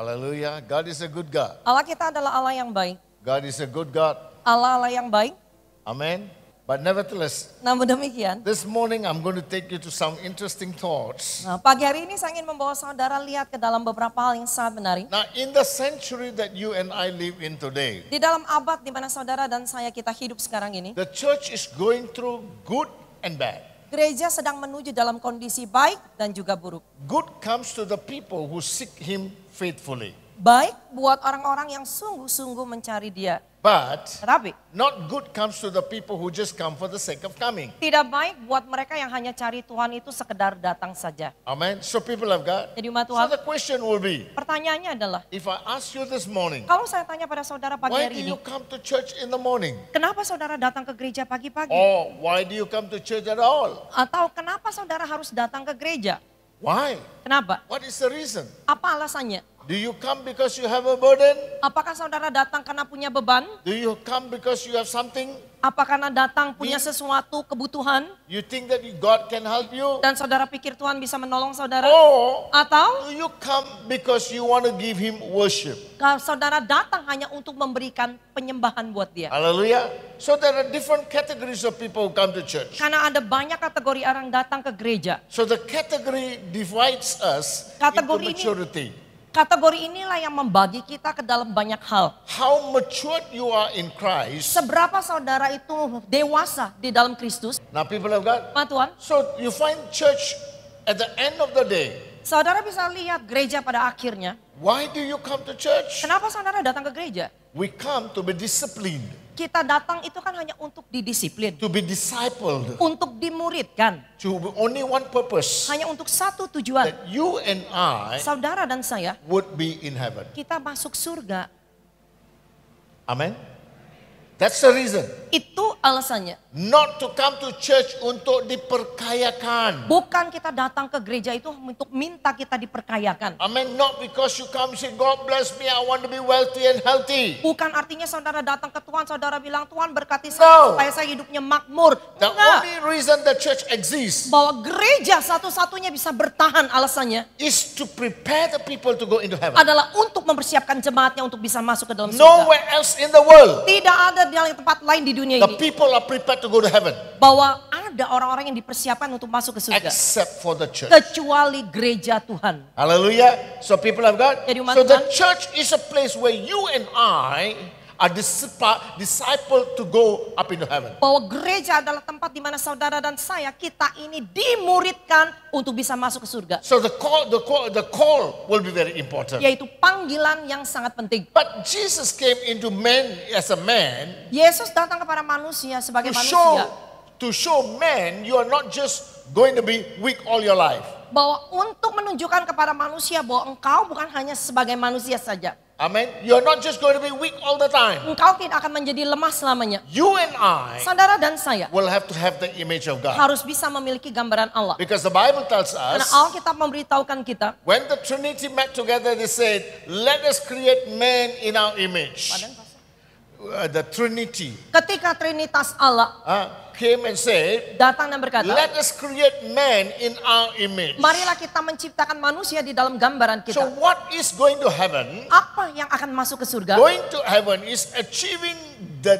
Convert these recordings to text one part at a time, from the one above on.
Hallelujah. God is a good God. Allah kita adalah Allah yang baik. God is a good God. Allah yang baik. Amen. But nevertheless, Namun demikian, this morning I'm going to take you to some interesting thoughts. nah, pagi hari ini saya ingin membawa saudara lihat ke dalam beberapa hal yang sangat menarik. Now, in the century that you and I live in today, Di dalam abad di mana saudara dan saya kita hidup sekarang ini, the church is going through good and bad. gereja sedang menuju dalam kondisi baik dan juga buruk. Good comes to the people who seek Him faithfully. Baik buat orang-orang yang sungguh-sungguh mencari Dia. But Tetapi not good comes to the people who just come for the sake of coming. tidak baik buat mereka yang hanya cari Tuhan itu sekedar datang saja. Amen. So people of God. Jadi umat So Tuhan, the question will be, pertanyaannya adalah, if I ask you this morning, kalau saya tanya pada saudara pagi why do hari ini, you come to church in the morning? kenapa saudara datang ke gereja pagi-pagi? Or why do you come to church at all? Atau kenapa saudara harus datang ke gereja? Why? Kenapa? What is the reason? Apa alasannya? Do you come because you have a burden? Apakah saudara datang karena punya beban? Do you come because you have something? Apa karena datang punya sesuatu kebutuhan? You think that God can help you? Dan saudara pikir Tuhan bisa menolong saudara? Or Atau do you come because you want to give Him worship? kalau saudara datang hanya untuk memberikan penyembahan buat Dia? Hallelujah. So there are different categories of people who come to church. Karena ada banyak kategori orang datang ke gereja. So the category divides us into Kategori ini- maturity. Kategori inilah yang membagi kita ke dalam banyak hal. How matured you are in Christ. Seberapa saudara itu dewasa di dalam Kristus? Now people of God. Pak Tuhan, So you find church at the end of the day. saudara bisa lihat gereja pada akhirnya. Why do you come to church? Kenapa saudara datang ke gereja? We come to be disciplined, Kita datang itu kan hanya untuk didisiplin, to be discipled, untuk dimuridkan. to only one purpose, Hanya untuk satu tujuan. that you and I Saudara dan saya, would be in heaven. kita masuk surga. Amen. That's the reason. Itu alasannya. Not to come to church untuk diperkayakan. Bukan kita datang ke gereja itu untuk minta kita diperkayakan. Amen. Not because you come say, God bless me, I want to be wealthy and healthy. Bukan artinya saudara datang ke Tuhan, saudara bilang Tuhan berkati No. saya supaya saya hidupnya makmur. The Enggak. only reason the church exists Bahwa gereja satu-satunya bisa bertahan alasannya is to prepare the people to go into heaven. adalah untuk mempersiapkan jemaatnya untuk bisa masuk ke dalam surga. Nowhere else in the world Tidak ada di tempat lain di dunia the ini people are prepared to go to heaven bahwa ada orang-orang yang dipersiapkan untuk masuk ke surga except for the church. kecuali gereja Tuhan. Hallelujah. So people of God, Jadi umat so the Tuhan. church is a place where you and I are discipled to go up into heaven. Bahwa gereja adalah tempat di mana saudara dan saya kita ini dimuridkan untuk bisa masuk ke surga. So the call will be very important. Yaitu panggilan yang sangat penting. But Jesus came into man as a man Yesus datang kepada manusia sebagai to manusia. show man you are not just going to be weak all your life. Bahwa untuk menunjukkan kepada manusia bahwa engkau bukan hanya sebagai manusia saja. Amen. You are not just going to be weak all the time. Engkau tidak akan menjadi lemah selamanya. You and I Saudara dan saya will have to have the image of God. harus bisa memiliki gambaran Allah. Because the Bible tells Karena us Alkitab memberitahukan kita. when the Trinity met together, they said, let us create man in our image. The Trinity Ketika Trinitas Allah came and said, datang dan berkata, let us create man in our image. marilah kita menciptakan manusia di dalam gambaran So kita. what is going to heaven? Apa yang akan masuk ke surga? Going to heaven is achieving the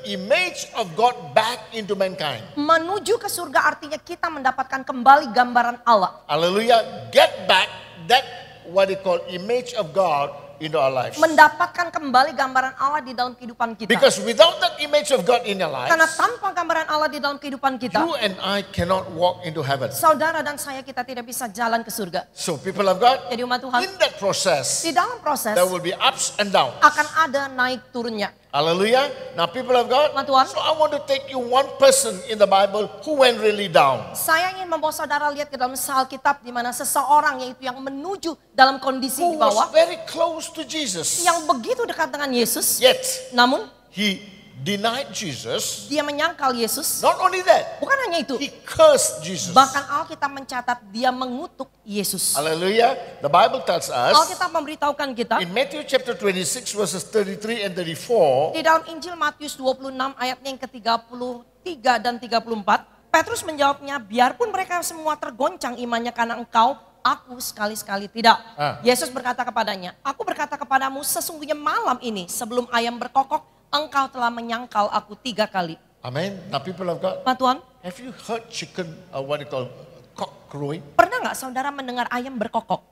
image of God back into mankind. Menuju ke surga artinya kita mendapatkan kembali gambaran Allah. Hallelujah. Get back that what they call image of God into our lives. Mendapatkan kembali gambaran Allah di dalam kehidupan kita. Because without that image of God in our Karena lives, tanpa gambaran Allah di dalam kehidupan kita, you and I cannot walk into heaven. saudara dan saya kita tidak bisa jalan ke surga. So people of God, Jadi umat Tuhan, in that process, di dalam proses there will be ups and downs. akan ada naik turunnya. Hallelujah. Now people of God, Umat Tuhan. so I want to take you one person in the Bible who went really down. Saya ingin membawa saudara lihat ke dalam Alkitab di mana seseorang yaitu yang menuju dalam kondisi Who di bawah was very close to Jesus. yang begitu dekat dengan Yesus, Yet, namun he denied Jesus. dia menyangkal Yesus. Not only that, Bukan hanya itu, he cursed Jesus. bahkan Alkitab mencatat dia mengutuk Yesus. Hallelujah. The Bible tells us Alkitab memberitahukan kita in Matthew chapter 26 verses 33 and 34. di dalam Injil Matius 26 ayatnya yang ke-33 dan 34, Petrus menjawabnya, biarpun mereka semua tergoncang imannya karena engkau, Aku sekali-sekali tidak. Ah. Yesus berkata kepadanya, aku berkata kepadamu sesungguhnya malam ini sebelum ayam berkokok, engkau telah menyangkal aku 3 kali. Amen. Now people of God, Pak Tuhan, have you heard chicken, what you call cock crowing? pernah nggak saudara mendengar ayam berkokok?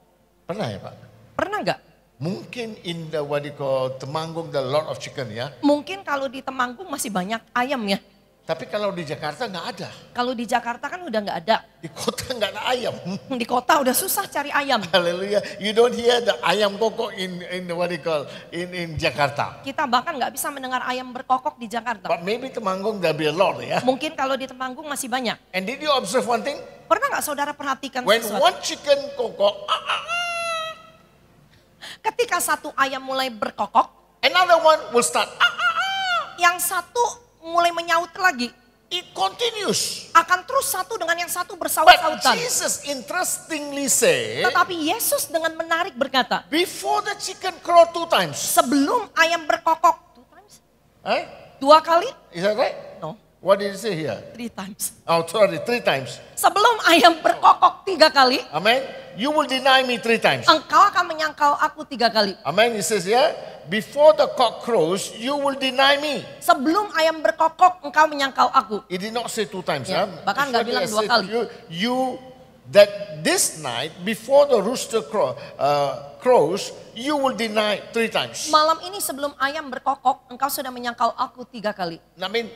Pernah ya Pak? Pernah nggak? Mungkin in the what you call Temanggung there are a lot of chicken ya. Mungkin kalau di Temanggung masih banyak ayam ya. Tapi kalau di Jakarta nggak ada. Kalau di Jakarta kan udah nggak ada. Di kota nggak ada ayam. Di kota udah susah cari ayam. Hallelujah. You don't hear the ayam kokok in what you call in Jakarta. Kita bahkan nggak bisa mendengar ayam berkokok di Jakarta. But maybe Temanggung there be a lot ya. Mungkin kalau di Temanggung masih banyak. And did you observe one thing? Pernah nggak saudara perhatikan When sesuatu? one chicken kokok, Ketika satu ayam mulai berkokok, another one will start. yang satu mulai menyaut lagi. It continues. Akan terus satu dengan yang satu But bersaut-sautan. Jesus interestingly said, Tetapi Yesus dengan menarik berkata, before the chicken crow 2 times. sebelum ayam berkokok, 2 times? Eh? 2 kali? Is that right? No, What did he say here? 3 times. Oh, sorry, 3 times. Sebelum ayam berkokok 3 kali, Amen. You will deny me 3 times. engkau akan menyangkal aku 3 kali. Amen. He says here, before the cock crows, you will deny me. Sebelum ayam berkokok, engkau menyangkal aku. He did not say 2 times. Ya, huh? bahkan nggak bilang He 2 said kali. You that this night before the rooster crows, you will deny 3 times. Malam ini sebelum ayam berkokok, engkau sudah menyangkal aku 3 kali. I mean,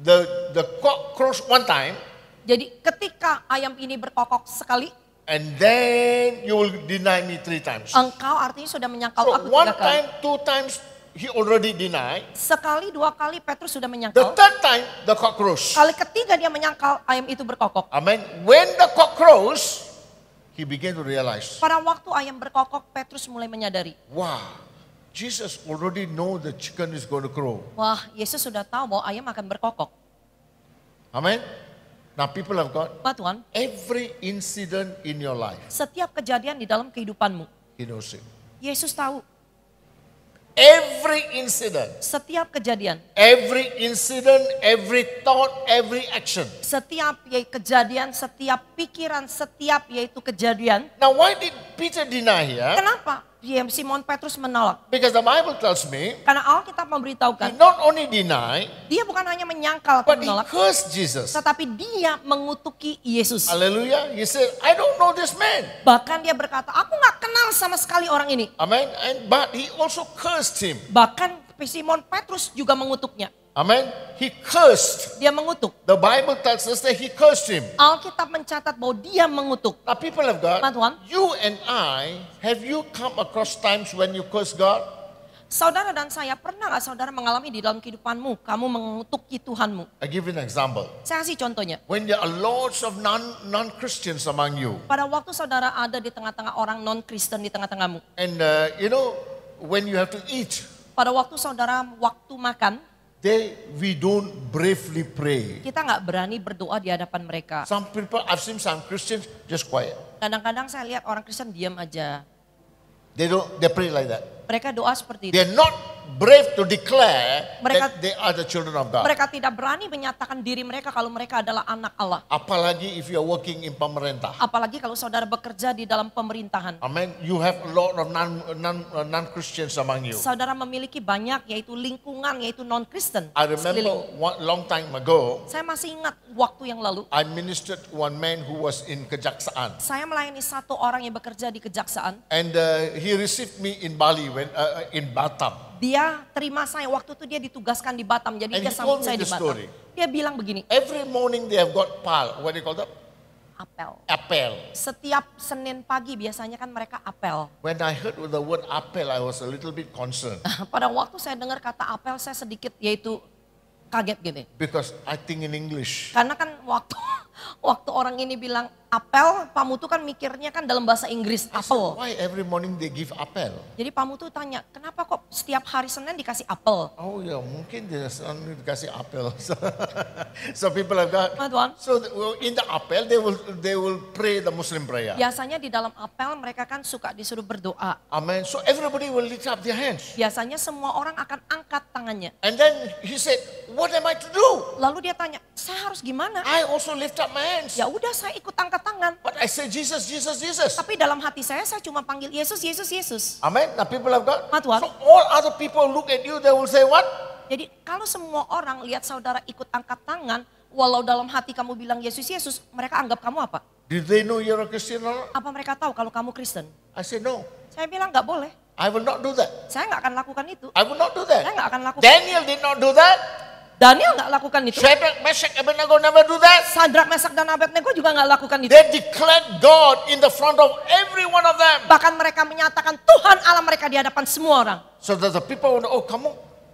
the cock crows 1 time, Jadi ketika ayam ini berkokok sekali, and then you will deny me 3 times. engkau artinya sudah menyangkal So aku 1 3 kali. time, 2 times, he already denied. Sekali, 2 kali Petrus sudah The menyangkal. 3rd time, the cock crows. Kali ketiga dia menyangkal ayam itu berkokok. Amen. When the cock crows, he began to realize, Pada waktu ayam berkokok, Petrus mulai menyadari. wow, Jesus already know the chicken is going to crow. Wah, Yesus sudah tahu bahwa ayam akan berkokok. Amen. Now people of God, Pak Tuhan, every incident in your life, setiap kejadian di dalam kehidupanmu, he knows it. Yesus tahu. Every incident, Setiap kejadian, every thought, every action. setiap kejadian, setiap pikiran, setiap yaitu kejadian. Now why did Peter deny here? Kenapa? Simon Petrus menolak. Because the Bible tells me, Karena Alkitab he memberitahukan, not only deny, dia bukan hanya menyangkal atau but he menolak, cursed Jesus. tetapi dia mengutuki Yesus. Hallelujah. He said, I don't know this man. Bahkan dia berkata, aku gak kenal sama sekali orang ini. Amen. But he also cursed him. Bahkan Simon Petrus juga mengutuknya. Amen. He cursed. Dia mengutuk. The Bible tells us that he cursed him. Alkitab mencatat bahwa dia mengutuk. Now people of God, Pak Tuhan. you and I, have you come across times when you curse God? Saudara dan saya, pernah gak saudara mengalami di dalam kehidupanmu, kamu mengutuki Tuhanmu? I give you an example. Saya kasih contohnya. When there are lots of non-Christians among you. Pada waktu saudara ada di tengah-tengah orang non-Kristen di tengah-tengahmu. And when you have to eat, Pada waktu saudara waktu makan, we don't bravely pray. kita gak berani berdoa di hadapan mereka. Some people, I've seen some Christians just quiet. Kadang-kadang saya lihat orang Kristen diam aja. They pray like that. Mereka doa seperti itu. They're not brave to declare Mereka- that they are the children of God. Mereka tidak berani menyatakan diri mereka kalau mereka adalah anak Allah. Apalagi if you are working in pemerintah. Apalagi kalau saudara bekerja di dalam pemerintahan. Amen. You have a lot of non-Christians among you. Saudara memiliki banyak yaitu lingkungan yaitu non-Kristen. I remember sekeliling. one long time ago, Saya masih ingat waktu yang lalu. I ministered to one man who was in Kejaksaan. Saya melayani satu orang yang bekerja di kejaksaan. And he received me in Bali, in Batam. Dia terima saya, waktu itu dia ditugaskan di Batam. Jadi And dia he sambut told me saya di the Batam. story. Dia bilang begini, Every morning they have got what do you call that? apel. Apel. Setiap Senin pagi biasanya kan mereka apel. When I heard the word apel, I was a little bit concerned. Pada waktu saya dengar kata apel, saya sedikit yaitu kaget gitu. Because I think in English. Karena kan waktu orang ini bilang apel, Pak Mutu kan mikirnya kan dalam bahasa Inggris I said, apel. why every morning they give apel? Jadi Pak Mutu tanya, kenapa kok setiap hari Senin dikasih apel? Oh ya, mungkin dia selalu dikasih apel. So people have got. Pak Tuhan, So in the apel they will pray the Muslim prayer. biasanya di dalam apel mereka kan suka disuruh berdoa. Amen. So everybody will lift up their hands. Biasanya semua orang akan angkat tangannya. And then he said, what am I to do? Lalu dia tanya, saya harus gimana? I also lift up my hands. Ya udah saya ikut angkat tangan. But I say Jesus, Jesus, Jesus. Tapi dalam hati saya cuma panggil Yesus, Yesus, Yesus. Amen. Now people of God. Tuhan. So all other people look at you, they will say what? Jadi kalau semua orang lihat saudara ikut angkat tangan, walau dalam hati kamu bilang Yesus, Yesus, mereka anggap kamu apa? Did they know you're a Christian or not? Apa mereka tahu kalau kamu Kristen? I say no. Saya bilang nggak boleh. I will not do that. Saya nggak akan lakukan itu. I will not do Saya that. nggak akan lakukan. Daniel did not do that. Daniel nggak lakukan itu. Shadrach, Meshach, Abednego never do that. Sadrak, Mesak, dan Abednego juga nggak lakukan itu. They declared God in the front of every one of them. Bahkan mereka menyatakan Tuhan Allah mereka di hadapan semua orang. So that the people will know, oh,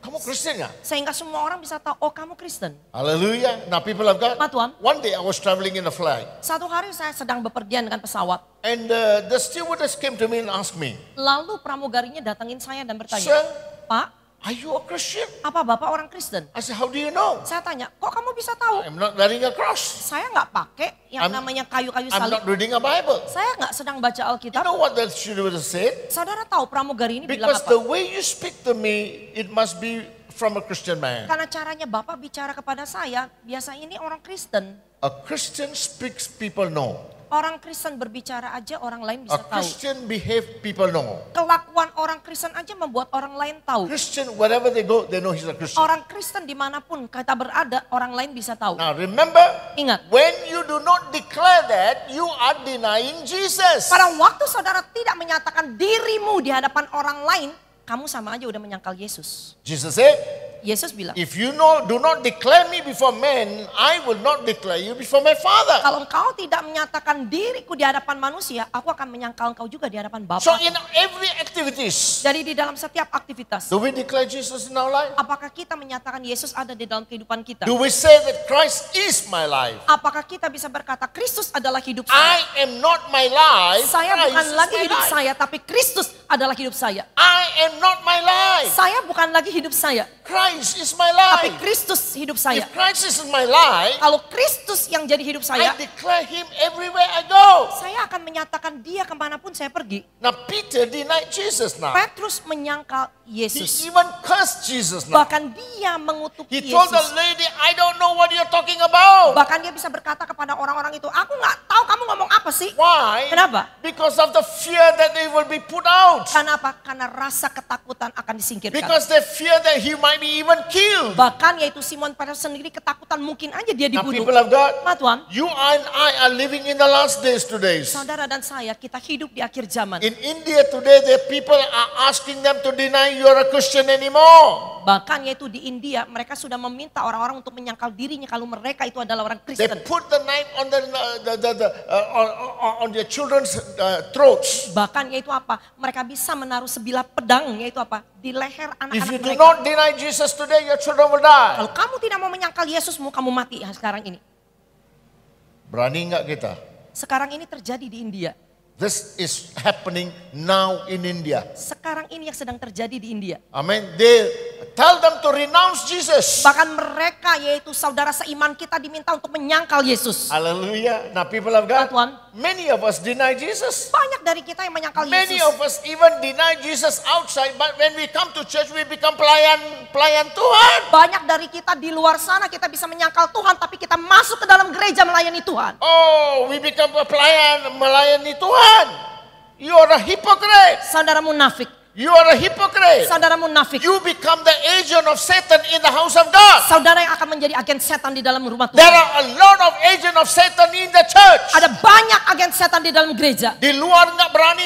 kamu Christian ya? Sehingga semua orang bisa tahu, oh kamu Kristen. Hallelujah. Now people of God, Tuhan. one day I was traveling in a flight. Satu hari saya sedang bepergian dengan pesawat. And the stewardess came to me and asked me, Lalu pramugarinya datangin saya dan bertanya, Sir, Pak, are you a Christian? apa Bapak orang Kristen? I said, how do you know? Saya tanya, kok kamu bisa tahu? I'm not wearing a cross. Saya nggak pakai yang I'm- namanya kayu-kayu I'm salib. not reading a Bible. Saya nggak sedang baca You Alkitab. know what the stewardess said? Saudara tahu pramugari ini bilang Because apa? the way you speak to me, it must be from a Christian man. Karena caranya Bapak bicara kepada saya, biasa ini orang Kristen. A Christian speaks, people know. Orang Kristen berbicara aja orang lain A bisa tahu. Christian behave, people know. Kelakuan orang Kristen aja membuat orang lain tahu. Christian, wherever they go, they know he's a Christian. Orang Kristen dimanapun kita berada, orang lain bisa tahu. Now remember, Ingat, when you do not declare that, you are denying Jesus. pada waktu saudara tidak menyatakan dirimu di hadapan orang lain, kamu sama aja udah menyangkal Yesus. Jesus said, Yesus bilang, if you do not declare me before men, I will not declare you before my Father. kalau engkau tidak menyatakan diriku di hadapan manusia, aku akan menyangkal engkau juga di hadapan Bapa. So in every activities, Jadi di dalam setiap aktivitas, do we declare Jesus in our life? apakah kita menyatakan Yesus ada di dalam kehidupan kita? Do we say that Christ is my life? Apakah kita bisa berkata Kristus adalah hidup saya? I am not my life. Saya Christ bukan is lagi my hidup life. saya, tapi Kristus adalah hidup saya. I am not my life. Saya bukan lagi hidup saya, Christ is my tapi life. Kristus hidup saya. If Christ is my life, Kalau Kristus yang jadi hidup saya, I declare him everywhere I go. saya akan menyatakan dia kemanapun saya pergi. Now Peter denied Jesus now. Petrus menyangkal He Yesus. even cursed Jesus now. Bahkan dia mengutuk He told the Yesus. lady, I don't know what you're talking about. Bahkan dia bisa berkata kepada orang-orang itu, aku nggak tahu kamu ngomong apa sih. Why? Kenapa? Because of the fear that they will be put out. Kenapa? Karena rasa ketakutan akan disingkirkan. Because they fear that he might be even killed. Bahkan yaitu Simon Petrus sendiri ketakutan mungkin aja dia Now dibunuh. people of God, Tuhan, you and I are living in the last days today. saudara dan saya, kita hidup di akhir zaman. In India today, the people are asking them to deny you're a Christian anymore. Bahkan yaitu di India, mereka sudah meminta orang-orang untuk menyangkal dirinya kalau mereka itu adalah orang They Kristen. put the knife on on their children's throats. Bahkan yaitu apa? Mereka bisa menaruh sebilah pedang, yaitu apa? Di leher If you anak-anak do mereka. not deny Jesus today, your children will die. Kalau kamu tidak mau menyangkal Yesusmu, kamu mati sekarang ini. Berani nggak kita? Sekarang ini terjadi di India. This is happening now in India. Sekarang ini yang sedang terjadi di India. Amen. They tell them to renounce Jesus. Bahkan mereka yaitu saudara seiman kita diminta untuk menyangkal Yesus. Hallelujah. Now people of God, Tuhan. many of us deny Jesus. Banyak dari kita yang menyangkal Many Yesus. of us even deny Jesus outside, but when we come to church, we become pelayan Tuhan. Banyak dari kita di luar sana kita bisa menyangkal Tuhan, tapi kita masuk ke dalam gereja melayani Tuhan. Oh, we become a melayani Tuhan. You are a hypocrite. Saudara munafik. You are a hypocrite. Saudara munafik. You become the agent of Satan in the house of God. Saudara yang akan menjadi agen setan di dalam rumah There Tuhan. are a lot of agent of Satan in the church. Ada banyak agen setan di dalam gereja. Di luar nggak berani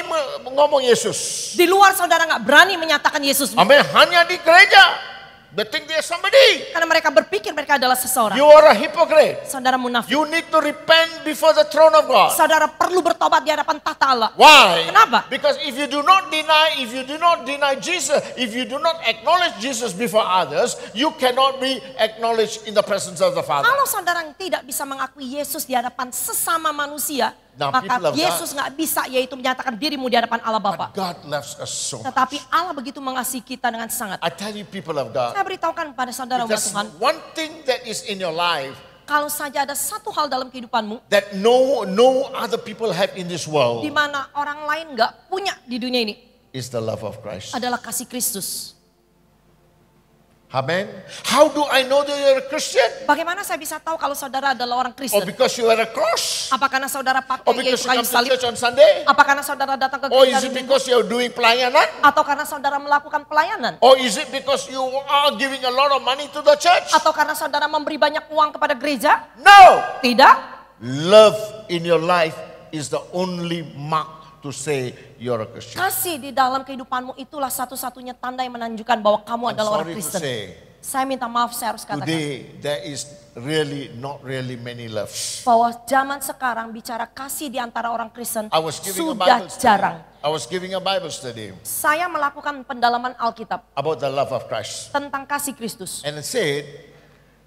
ngomong Yesus. Di luar saudara nggak berani menyatakan Yesus. Amin. Hanya di gereja. They think they are somebody. Karena mereka berpikir mereka adalah seseorang. You are a hypocrite. Saudara munafik. You need to repent before the throne of God. Saudara perlu bertobat di hadapan tata Allah. Why? Kenapa? Because if you do not deny Jesus, if you do not acknowledge Jesus before others, you cannot be acknowledged in the presence of the Father. Kalau saudara tidak bisa mengakui Yesus di hadapan sesama manusia, Now, maka people of Yesus nggak bisa yaitu menyatakan dirimu di hadapan Allah Bapa. But God loves us so much. Tetapi Allah begitu mengasihi kita dengan sangat. I tell you people of God, Saya beritahukan pada saudara if umat there's Tuhan, one thing that is in your life kalau saja ada satu hal dalam kehidupanmu that no other people have in this world di mana orang lain nggak punya di dunia ini, is the love of Christ. adalah kasih Kristus. Amen. How do I know that you're a Christian? Bagaimana saya bisa tahu kalau saudara adalah orang Or Kristen? because you wear a cross? Apa karena saudara Or pakai because yaitu you kayu come to salib? church on Sunday? Apa karena saudara datang ke Or gereja is hari it Minggu? because you're doing pelayanan? Atau karena saudara melakukan pelayanan? Or is it because you are giving a lot of money to the church? Atau karena saudara memberi banyak uang kepada gereja? No. Tidak. Love in your life is the only mark to say you're a Christian. Kasih di dalam kehidupanmu itulah satu-satunya tanda yang menunjukkan bahwa kamu I'm adalah orang sorry to Kristen. say, Saya minta maaf, saya harus katakan today there is really not really many loves. bahwa zaman sekarang bicara kasih di antara orang Kristen I was giving a sudah Bible study. jarang. I was giving a Bible study Saya melakukan pendalaman Alkitab about the love of Christ. tentang kasih Kristus. And it said,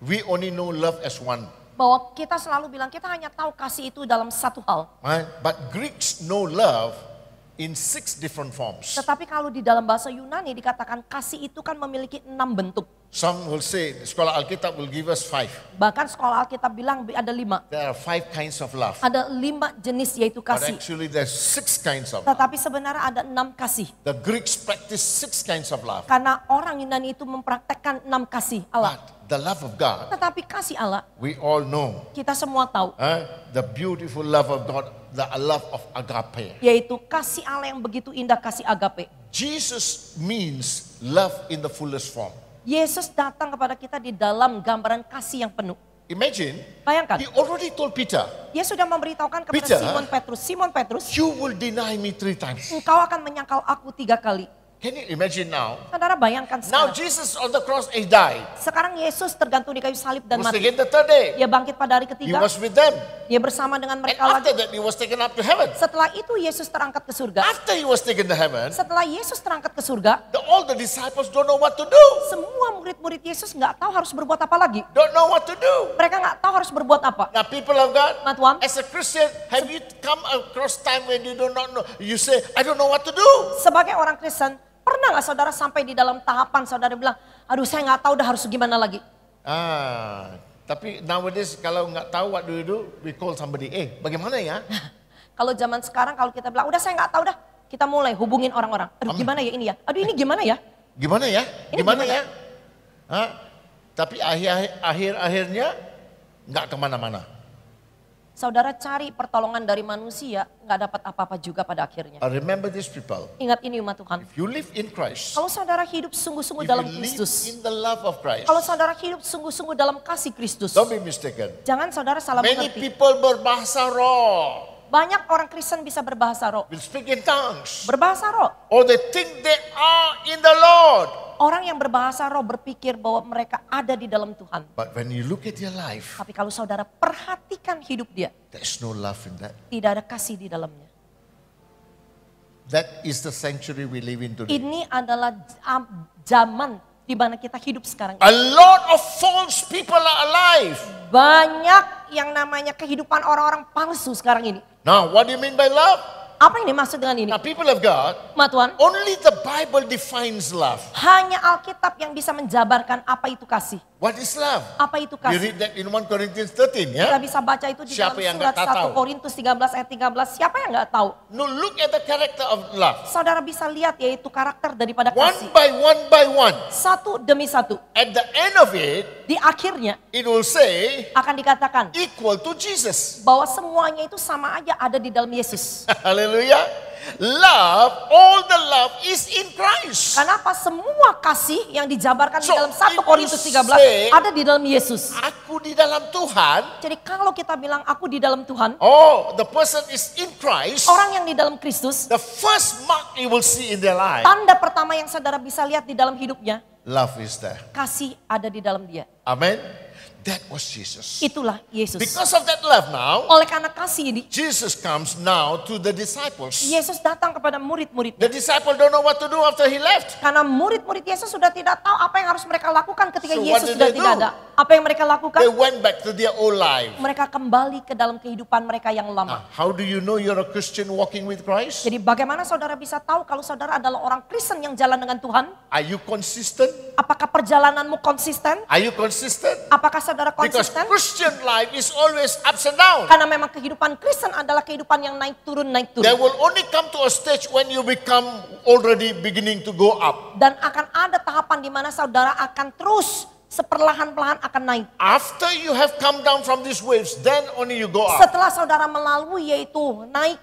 we only know love as one. Bahwa kita selalu bilang kita hanya tahu kasih itu dalam satu hal. Right? But Greeks know love in 6 different forms. Tetapi kalau di dalam bahasa Yunani dikatakan kasih itu kan memiliki 6 bentuk. Some will say, Sekolah Alkitab will give us 5. Bahkan sekolah Alkitab bilang ada 5. There are 5 kinds of love. Ada 5 jenis yaitu But kasih. actually there's 6 kinds of love. Tetapi sebenarnya ada 6 kasih. The Greeks practice 6 kinds of love. Karena orang Yunani itu mempraktekkan 6 kasih Allah. But the love of God, Tetapi kasih Allah, we all know. kita semua tahu. The beautiful love of God, the love of agape. Yaitu kasih Allah yang begitu indah, kasih agape. Jesus means love in the fullest form. Yesus datang kepada kita di dalam gambaran kasih yang penuh. Imagine, Bayangkan, he already told Peter, dia sudah memberitahukan kepada Peter, Simon Petrus, you will deny me 3 times. engkau akan menyangkal aku 3 kali. Can you imagine now? Saudara bayangkan Now sekarang. Jesus on the cross, he died. Sekarang Yesus tergantung di kayu salib dan Was mati. again the 3rd day. Dia bangkit pada hari He ketiga. was with them. Dia bersama dengan And mereka after lagi. that, he was taken up to heaven. Setelah itu Yesus terangkat ke surga. After he was taken to heaven, Setelah Yesus terangkat ke surga, all the disciples don't know what to do. semua murid-murid Yesus nggak tahu harus berbuat apa lagi. Don't know what to do. Mereka nggak tahu harus berbuat apa. Now, people of God, Nah, Tuhan, as a Christian, have you come across time when you do not know? You say, I don't know what to do. sebagai orang Kristen, pernah nggak saudara sampai di dalam tahapan saudara bilang, aduh saya nggak tahu dah harus gimana lagi. Tapi nowadays kalau nggak tahu what do you do, we call somebody. Bagaimana ya? Kalau zaman sekarang kalau kita bilang, udah saya nggak tahu dah, kita mulai hubungin orang-orang. Aduh gimana ya ini ya? Aduh ini gimana ya? Gimana ya? Ini Gimana gimana? ya? Tapi akhir-akhirnya nggak kemana-mana. Saudara cari pertolongan dari manusia, nggak dapat apa-apa juga pada akhirnya. Remember these people. Ingat ini umat Tuhan. If you live in Christ, Kalau saudara hidup sungguh-sungguh if dalam you live Kristus. in the love of Christ, Kalau saudara hidup sungguh-sungguh dalam kasih Kristus. don't be mistaken. Jangan saudara salah Many mengerti. people berbahasa roh, Banyak orang Kristen bisa berbahasa roh. will speak in tongues, Berbahasa roh. or they think they are in the Lord. Orang yang berbahasa roh berpikir bahwa mereka ada di dalam Tuhan. But when you look at your life, Tapi kalau saudara perhatikan hidup dia, there's no love in that. tidak ada kasih di dalamnya. That is the sanctuary we live in today. Ini adalah zaman di mana kita hidup sekarang. A lot of false people are alive. Banyak yang namanya kehidupan orang-orang palsu sekarang ini. Now, what do you mean by love? Apa yang dimaksud dengan ini? Now, people of God, Umat Tuhan, only the Bible defines love. hanya Alkitab yang bisa menjabarkan apa itu kasih. What is love? Apa itu You kasih? read that in 1 Corinthians 13, Kita yeah? bisa baca itu di Siapa yang dalam surat nggak tahu? 1 Korintus 13 ayat 13. Siapa yang nggak tahu? No, look at the character of love. Saudara bisa lihat yaitu karakter daripada One kasih. by one. Satu demi satu. At the end of it, Di akhirnya it will say akan dikatakan equal to Jesus. bahwa semuanya itu sama aja ada di dalam Yesus. Hallelujah. Love, all the love is in Christ. Kenapa semua kasih yang dijabarkan di So, dalam 1 if Korintus you 13 say- ada di dalam Yesus. Aku di dalam Tuhan. Jadi kalau kita bilang aku di dalam Tuhan, Oh, the person is in Christ. orang yang di dalam Kristus, The first mark you will see in their life, tanda pertama yang saudara bisa lihat di dalam hidupnya, love is there. kasih ada di dalam dia. Amen. That was Jesus. Itulah Yesus. Because of that love now, Oleh karena kasih ini, Jesus comes now to the disciples. Yesus datang kepada The murid-muridnya. disciple don't know what to do after he left. Karena murid-murid Yesus sudah tidak tahu apa yang harus mereka lakukan ketika So what Yesus did sudah they tidak do? ada. Apa yang mereka lakukan? They went back to their old life. Mereka kembali ke dalam kehidupan mereka yang lama. How do you know you're a Christian walking with Christ? Jadi bagaimana saudara bisa tahu kalau saudara adalah orang Kristen yang jalan dengan Tuhan? Are you consistent? Apakah perjalananmu konsisten? Are you consistent? Apakah saudara Because konsisten? Christian life is always ups and downs. Karena memang kehidupan Kristen adalah kehidupan yang naik turun, naik turun. There will only come to a stage when you become already beginning to go up. Dan akan ada tahapan di mana saudara akan terus seperlahan-lahan akan naik. After you have come down from these waves, then only you go up. Setelah saudara melalui yaitu naik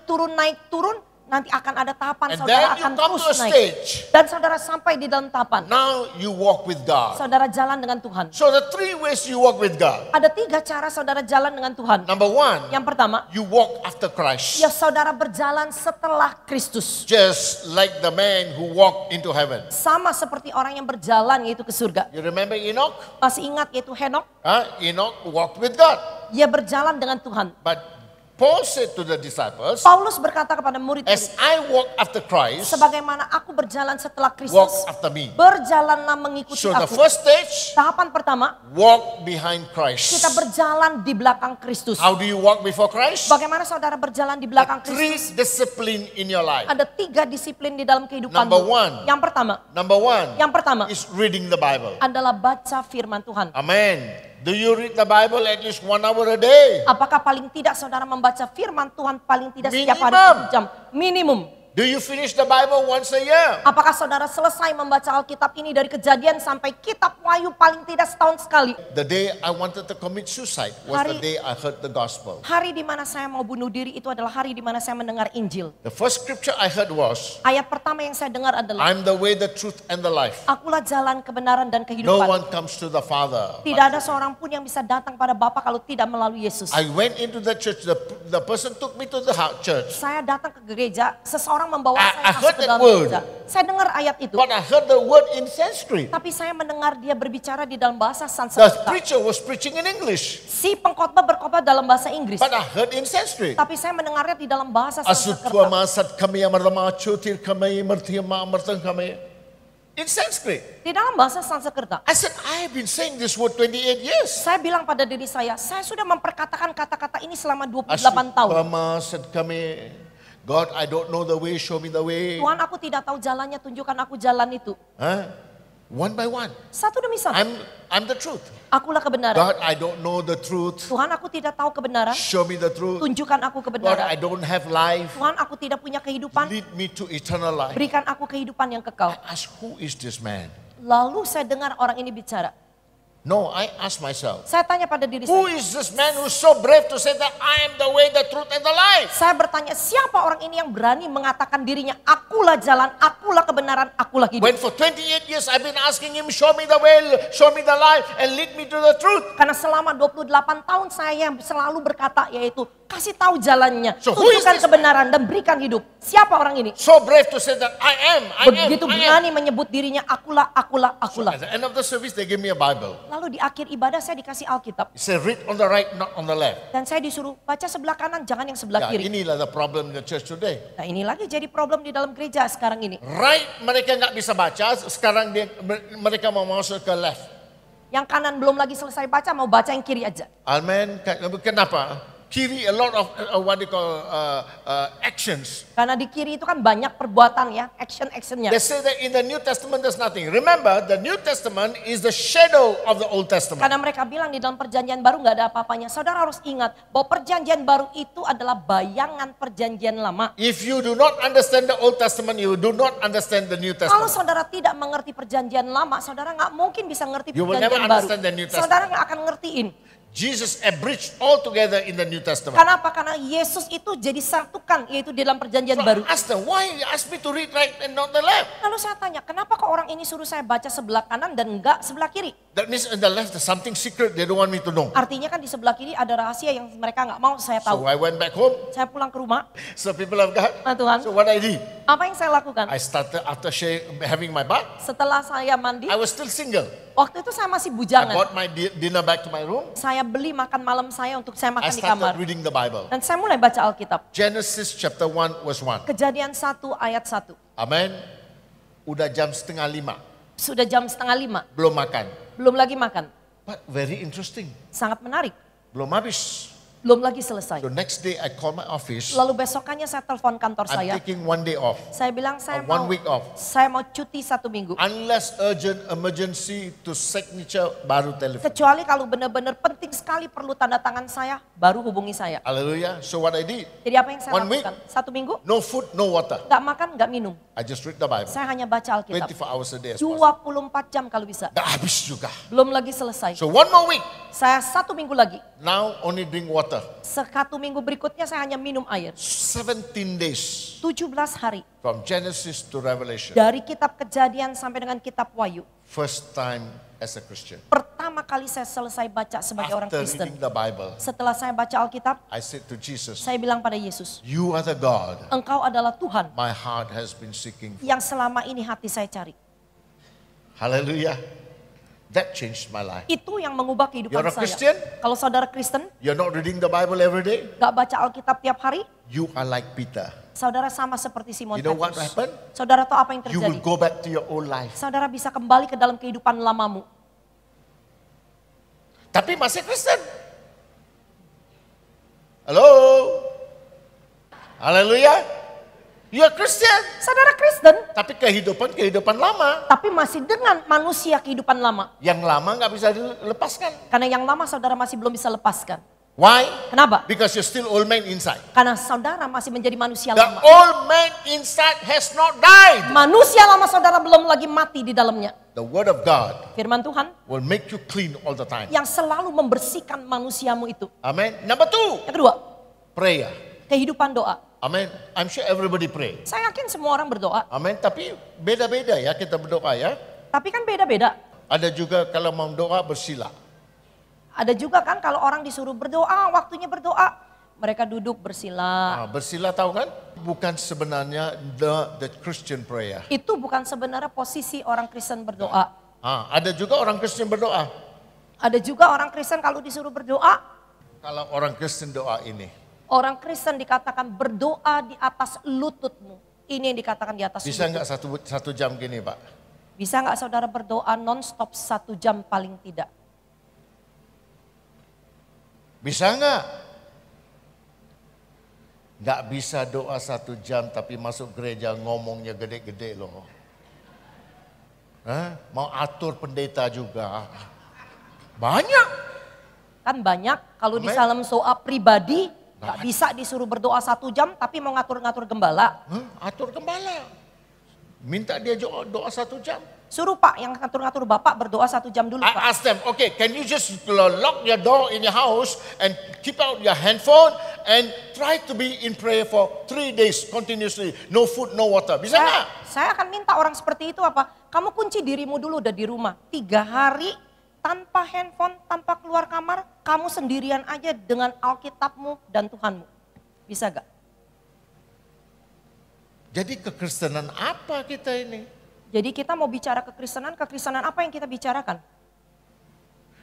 turun, nanti akan ada tahapan And saudara then you akan come terus to a naik. stage. Dan saudara sampai di dalam tahapan. Now you walk with God. Saudara jalan dengan Tuhan. So the three ways you walk with God. Ada 3 cara saudara jalan dengan Tuhan. Number one, Yang pertama, you walk after Christ. ya saudara berjalan setelah Kristus. Just like the man who walked into heaven. Sama seperti orang yang berjalan yaitu ke surga. You remember Enoch? Masih ingat yaitu Henok? Enoch walked with God. Ia berjalan dengan Tuhan. But Paul said to the disciples, Paulus berkata kepada murid-murid, as I walk after Christ, sebagaimana aku berjalan setelah walk Kristus, after me. berjalanlah mengikuti So the aku. first stage, Tahapan pertama, walk behind Christ. kita berjalan di belakang Kristus. How do you walk before Christ? Bagaimana saudara berjalan di belakang Three Kristus? discipline in your life. Ada 3 disiplin di dalam kehidupanmu. Number one. Yang pertama, Number one is is reading the Bible. adalah baca firman Tuhan. Amen. Do you read the Bible at least 1 hour a day? Apakah paling tidak saudara membaca firman Tuhan paling tidak setiap hari Minimum. 1 jam? Minimum. Do you finish the Bible once a year? Apakah saudara selesai membaca Alkitab ini dari Kejadian sampai Kitab Wahyu paling tidak setahun sekali? The day I wanted to commit suicide was the day I heard the gospel. Hari di mana saya mau bunuh diri itu adalah hari di mana saya mendengar Injil. The first scripture I heard was, Ayat pertama yang saya dengar adalah, I'm the way, the truth, and the life. akulah jalan kebenaran dan No kehidupan. one comes to the Father. Tidak ada seorang pun yang bisa datang pada Bapa kalau tidak melalui Yesus. I went into the church. The person took me to the church. Saya datang ke gereja, seseorang membawa I saya masuk heard ke that dalam word. gereja. Saya dengar ayat itu, But I heard the word in Sanskrit. tapi saya mendengar dia berbicara di dalam bahasa The Sanskerta. preacher was preaching in English. Si pengkhotbah berkhotbah dalam bahasa Inggris, But I heard in Sanskrit. tapi saya mendengarnya di dalam bahasa Asutwa Sanskerta. masat kami amartama chutir kami martiyama amartang kami. In Sanskrit. Di dalam bahasa Sanskerta. I said, I have been saying this word 28 years. Saya bilang pada diri saya sudah memperkatakan kata-kata ini selama 28 tahun. Asutwa masat kami. God, I don't know the way, show me the way. Tuhan, aku tidak tahu jalannya, tunjukkan aku jalan itu. One by one. Satu demi satu. I'm the truth. Akulah kebenaran. God, I don't know the truth. Tuhan, aku tidak tahu kebenaran. Show me the truth. Tunjukkan aku God, kebenaran. I don't have life. Tuhan, aku tidak punya kehidupan. Lead me to eternal life. Berikan aku kehidupan yang kekal. I ask, who is this man? Lalu saya dengar orang ini bicara. No, I ask myself, Saya tanya pada diri who saya. is this man who's so brave to say that I am the way, the truth, and the life? Saya bertanya, siapa orang ini yang berani mengatakan dirinya, akulah jalan, akulah kebenaran, akulah hidup. When for 28 years I've been asking him, show me the way, show me the life, and lead me to the truth. Karena selama 28 tahun saya selalu berkata, yaitu kasih tahu jalannya, So who is tunjukkan this kebenaran dan berikan hidup. Siapa orang ini? So brave to say that I am. Begitu berani menyebut dirinya, akulah, akulah, akulah. At the end of the service, they give me a Bible. Lalu di akhir ibadah saya dikasih Alkitab. It says, read on the right, not on the left. Dan saya disuruh baca sebelah kanan, jangan yang sebelah Ya, kiri. inilah the problem in the church today. Nah ini lagi jadi problem di dalam gereja sekarang ini. Right, mereka nggak bisa baca. Sekarang mereka mau masuk ke left. Yang kanan belum lagi selesai baca, mau baca yang kiri aja. Amen. Kenapa? Kiri a lot of what they call actions. Karena di kiri itu kan banyak perbuatan ya, action-actionnya. They say that in the New Testament there's nothing. Remember, the New Testament is the shadow of the Old Testament. Karena mereka bilang di dalam perjanjian baru nggak ada apa-apanya. Saudara harus ingat bahwa perjanjian baru itu adalah bayangan perjanjian lama. If you do not understand the Old Testament, you do not understand the New Kalau Testament. saudara tidak mengerti perjanjian lama, saudara nggak mungkin bisa ngerti You will perjanjian never baru. understand the New Testament. Saudara nggak akan ngertiin. Jesus abridged all together in the New Testament. Kenapa? Karena Yesus itu jadi satukan, yaitu di dalam perjanjian So baru. I asked them, why you ask me to read right and not the left? Lalu saya tanya, kenapa kok orang ini suruh saya baca sebelah kanan dan enggak sebelah kiri? That means in the left there's something secret they don't want me to know. Artinya kan di sebelah kiri ada rahasia yang mereka nggak mau saya So tahu. I went back home. Saya pulang ke rumah, So people of God. nah Tuhan, So what I did, apa yang saya lakukan? I started after having my bath. Setelah saya mandi, I was still single. waktu itu saya masih I bujangan. brought my dinner back to my room. Saya beli makan malam saya untuk saya I makan di kamar. started reading the Bible. Dan saya mulai baca Alkitab. Genesis chapter 1 verse 1. Kejadian 1 ayat 1. Amen. Udah jam 4:30. Sudah jam 4:30, Belum makan. belum lagi makan. But very interesting. Sangat menarik. Belum habis. Belum lagi selesai. So next day I call my office. Lalu besokannya saya telepon kantor I'm saya. taking 1 day off. Saya bilang saya One mau week off. saya mau cuti 1 minggu. Unless urgent emergency to signature, baru telepon. Kecuali kalau benar-benar penting sekali perlu tanda tangan saya, baru hubungi saya. Hallelujah. So what I did, Jadi apa yang saya 1 week. lakukan? 1 minggu, no food, no water. nggak makan, nggak minum. I just read the Bible. Saya hanya baca Alkitab. 24 hours a day as possible. 24 jam kalau bisa. Dah habis juga. Belum lagi selesai. So 1 more week. Saya 1 minggu lagi. Now only drink water. 1 minggu berikutnya saya hanya minum air. 17 days 17 hari. from Genesis to Revelation. Dari kitab Kejadian sampai dengan kitab Wahyu. First time as a Christian. Pertama kali saya selesai baca sebagai orang After Kristen. reading the Bible, Setelah saya baca Alkitab, I said to Jesus, saya bilang pada Yesus, you are the God Engkau adalah Tuhan my heart has been seeking for. yang selama ini hati saya cari. Hallelujah. That changed my life. Itu yang mengubah kehidupan You're a saya. Christian? Kalau saudara Kristen, You're not reading the Bible every day? gak baca Alkitab tiap hari, You are like Peter. saudara sama seperti Simon You know what Petrus. happened? Saudara tahu apa yang You will terjadi? go back to your old life. Saudara bisa kembali ke dalam kehidupan lamamu. Tapi masih Kristen. Halo? Haleluya. You're Christian. Saudara Kristen, Tapi kehidupan lama. tapi masih dengan manusia kehidupan lama. Yang lama nggak bisa dilepaskan. Karena yang lama saudara masih belum bisa lepaskan. Why? Kenapa? Because you're still old man inside. Karena saudara masih menjadi manusia The lama. old man inside has not died. Manusia lama saudara belum lagi mati di dalamnya. The word of God Firman Tuhan will make you clean all the time. yang selalu membersihkan manusiamu itu. Amen. Number 2, Yang kedua, prayer. kehidupan doa. Amen. I'm sure everybody pray. Saya yakin semua orang berdoa. Amen. Tapi beda-beda ya kita berdoa ya. Tapi kan beda-beda. Ada juga kalau mau doa bersila. Ada juga kan kalau orang disuruh berdoa, waktunya berdoa. Mereka duduk bersila. Bersila tahu kan? Bukan sebenarnya the Christian prayer. Itu bukan sebenarnya posisi orang Kristen berdoa. Ada juga orang Kristen berdoa. Ada juga orang Kristen kalau disuruh berdoa, Kalau orang Kristen doa ini. orang Kristen dikatakan berdoa di atas lututmu. Ini yang dikatakan di atas Bisa lutut. nggak satu jam gini Pak? Bisa nggak saudara berdoa non-stop 1 jam paling tidak? Bisa nggak? Nggak bisa doa 1 jam tapi masuk gereja ngomongnya gede-gede loh. Mau atur pendeta juga. Banyak. Kan banyak kalau di Amen. salam doa pribadi nggak bisa disuruh berdoa 1 jam tapi mau ngatur-ngatur gembala. Atur gembala. Minta dia doa 1 jam. Suruh Pak yang ngatur-ngatur Bapak berdoa 1 jam dulu I Pak. ask them, okay, can you just lock your door in your house and keep out your handphone and try to be in prayer for 3 days continuously. No food, no water. Bisa nggak? Saya akan minta orang seperti itu apa? Kamu kunci dirimu dulu udah di rumah. 3 hari tanpa handphone, tanpa keluar kamar. Kamu sendirian aja dengan Alkitabmu dan Tuhanmu. Bisa gak? Jadi kekristenan apa kita ini? Jadi kita mau bicara kekristenan apa yang kita bicarakan?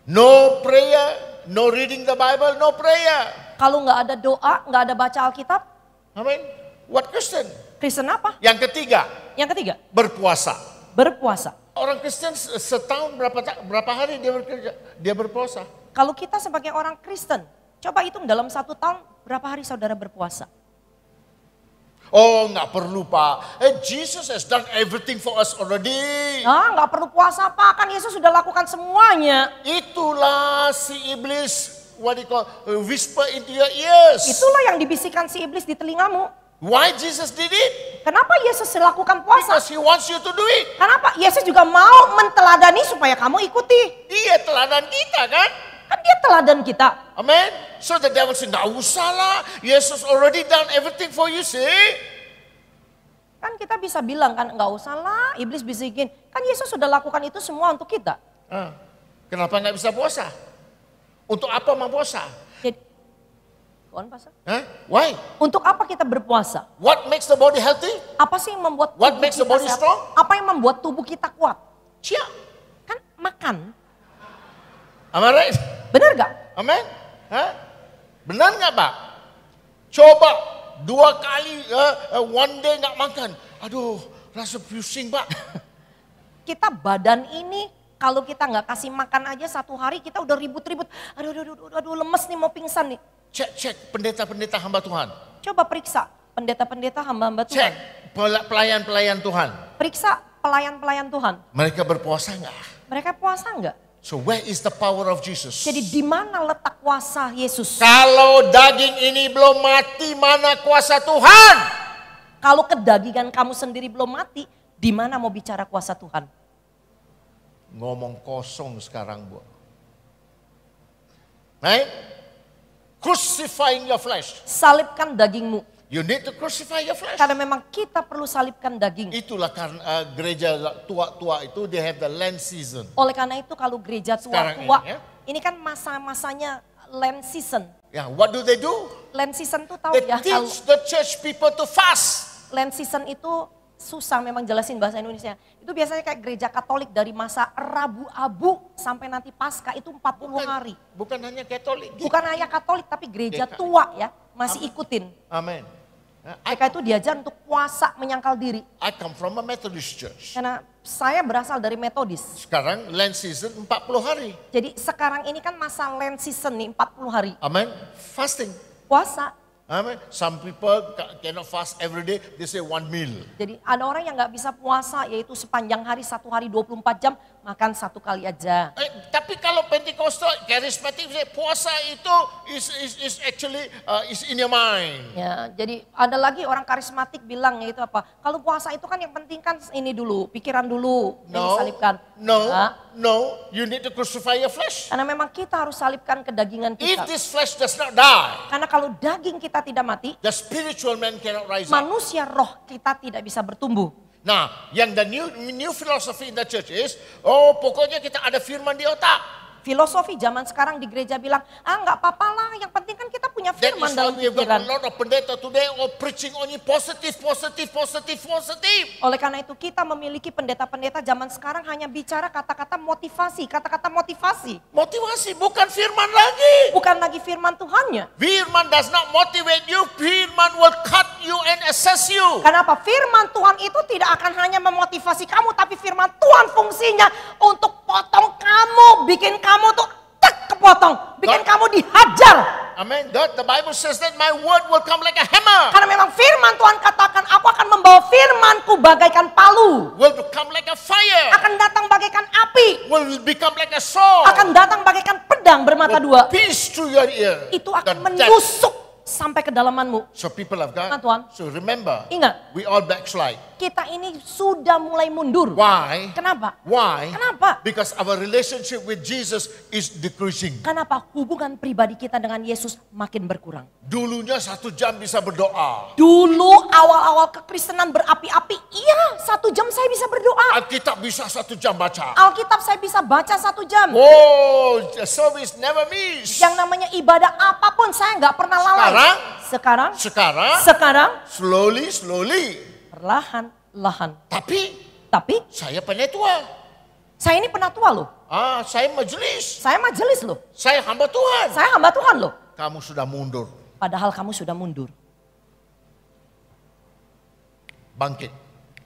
No prayer, no reading the Bible, no prayer. Kalau nggak ada doa, nggak ada baca Alkitab, Amin. What Christian? Kristen apa? Yang ketiga, Yang ketiga, berpuasa. berpuasa. Orang Kristen setahun berapa hari dia bekerja? Dia berpuasa. Kalau kita sebagai orang Kristen, coba hitung dalam 1 tahun berapa hari saudara berpuasa? Oh, nggak perlu Pak. Jesus has done everything for us already. Nggak perlu puasa Pak, kan Yesus sudah lakukan semuanya. Itulah si iblis, what you call, whisper into your ears. Itulah yang dibisikkan si iblis di telingamu. Why Jesus did it? Kenapa Yesus lakukan puasa? Because he wants you to do it. Kenapa? Yesus juga mau menteladani supaya kamu ikuti. Dia teladan kita kan? Kan dia teladan kita. Amen. So the devil said, nggak usah lah. Jesus already done everything for you, see? Kan kita bisa bilang kan nggak usah lah, iblis bisikin. Kan Yesus sudah lakukan itu semua untuk kita. Kenapa nggak bisa puasa? Untuk apa mau puasa? Jadi, Tuhan pasal. Why? Untuk apa kita berpuasa? What makes the body healthy? Apa sih yang membuat What tubuh makes the kita body sehat? strong? Apa yang membuat tubuh kita kuat? Cia. Kan makan. Am I right? Benar gak? Amen. Benar nggak Pak? Coba 2 kali, one day nggak makan. Aduh, rasa pusing Pak. Kita badan ini Kalau kita nggak kasih makan aja 1 hari kita udah ribut-ribut. Aduh lemes nih mau pingsan nih. Cek pendeta-pendeta hamba Tuhan. Coba periksa pendeta-pendeta hamba-hamba Cek Tuhan. pelayan-pelayan Tuhan. Periksa pelayan-pelayan Tuhan. Mereka berpuasa nggak? Mereka puasa nggak? So where is the power of Jesus? Jadi di mana letak kuasa Yesus? Kalau daging ini belum mati, mana kuasa Tuhan? Kalau kedagingan kamu sendiri belum mati, di mana mau bicara kuasa Tuhan? Ngomong kosong sekarang, Bu. Right? Crucifying your flesh. Salibkan dagingmu. You need to crucify your flesh. Karena memang kita perlu salibkan daging. Itulah karena gereja tua-tua itu they have the Lent season. Oleh karena itu kalau gereja Sekarang tua-tua, ini, ya. ini kan masa-masanya Lent season. Yeah, what do? Lent season tuh tahu They ya, kalau teach the church people to fast. Lent season itu susah memang jelasin bahasa Indonesia. Itu biasanya kayak gereja Katolik dari masa Rabu Abu sampai nanti Paskah itu 40 hari. Bukan hanya Katolik. Bukan hanya Katolik tapi gereja GKI. tua ya, masih ikutin. Amen. Mereka itu diajar untuk puasa menyangkal diri. I come from a Methodist church. Karena saya berasal dari Metodis. Sekarang Lent season 40 hari. Jadi sekarang ini kan masa Lent season nih 40 hari. Amen. Fasting. Puasa. Amen. Some people cannot fast every day. They say 1 meal. Jadi ada orang yang nggak bisa puasa yaitu sepanjang hari 1 hari 24 jam makan 1 kali aja. Tapi kalau Pentecostal, charismatic, puasa itu is actually is in your mind. Ya, jadi ada lagi orang karismatik bilang yaitu apa? Kalau puasa itu kan yang penting kan ini dulu, pikiran dulu yang disalibkan. No, you need to crucify your flesh. Karena memang kita harus salibkan kedagingan If kita. this flesh does not die, Karena kalau daging kita tidak mati, the spiritual man cannot rise up. manusia roh kita tidak bisa bertumbuh. Nah, yang the new philosophy in the church is, pokoknya kita ada firman di otak. Filosofi zaman sekarang di gereja bilang, nggak apa-apa lah, yang penting kan kita punya That firman is dalam why we've got a pikiran. lot of pendeta today preaching only positive. Oleh karena itu kita memiliki pendeta-pendeta zaman sekarang hanya bicara kata-kata motivasi, Motivasi bukan firman lagi. bukan lagi firman Tuhannya. Firman does not motivate you. Firman will cut you and assess you. Kenapa? Firman Tuhan itu tidak akan hanya memotivasi kamu, tapi firman Tuhan fungsinya untuk potong kamu, bikin kamu tuh kepotong, bikin kamu dihajar. Amen. The Bible says that my word will come like a hammer. Karena memang firman Tuhan katakan, aku akan membawa firmanku bagaikan palu. Will become like a fire. Akan datang bagaikan api. Will become like a sword. Akan datang bagaikan pedang bermata dua. Pierce through your ear. Itu akan The depth. menusuk sampai ke dalamanmu. So people of God. Tuhan. So remember. Ingat. We all backslide. Kita ini sudah mulai mundur. Why? Kenapa? Why? Kenapa? Because our relationship with Jesus is decreasing. Kenapa? Hubungan pribadi kita dengan Yesus makin berkurang. Dulunya 1 jam bisa berdoa. Dulu awal-awal kekristenan berapi-api, iya 1 jam saya bisa berdoa. Alkitab bisa 1 jam baca. Alkitab saya bisa baca 1 jam. The service never miss. Yang namanya ibadah apapun saya nggak pernah lalai. Sekarang, Slowly. perlahan-lahan. Tapi saya penetua. Saya ini penatua loh. Saya majelis. Saya majelis loh. Saya hamba Tuhan. Saya hamba Tuhan loh. Kamu sudah mundur. Padahal kamu sudah mundur. Bangkit.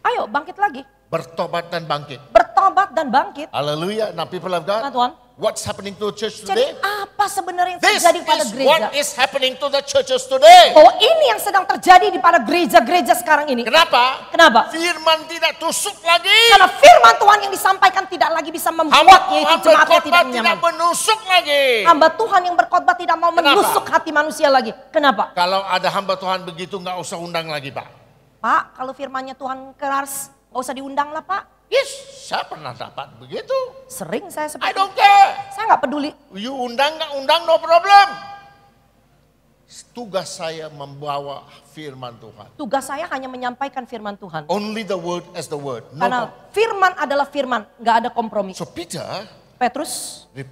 Ayo bangkit lagi. Bertobat dan bangkit. Bertobat dan bangkit. Hallelujah. Now people of Nah, God. Tuhan. What's happening to the church Jadi today? apa sebenarnya yang This terjadi pada is gereja? what is happening to the churches today. Oh ini yang sedang terjadi di pada gereja-gereja sekarang ini. Kenapa? Firman tidak tusuk lagi. Karena firman Tuhan yang disampaikan tidak lagi bisa membuat yaitu jemaatnya tidak nyaman. menusuk lagi. Hamba Tuhan yang berkhotbah tidak mau Kenapa? menusuk hati manusia lagi. Kenapa? Kalau ada hamba Tuhan begitu nggak usah undang lagi Pak. Pak, kalau firmannya Tuhan keras, nggak usah diundang lah Pak. Yes, saya pernah dapat begitu. Sering saya I seperti don't care. Saya nggak peduli. You undang nggak undang no problem. Tugas saya membawa firman Tuhan. Tugas saya hanya menyampaikan firman Tuhan. Only the word as the word. No Karena firman adalah firman, nggak ada kompromi. So Peter, Petrus the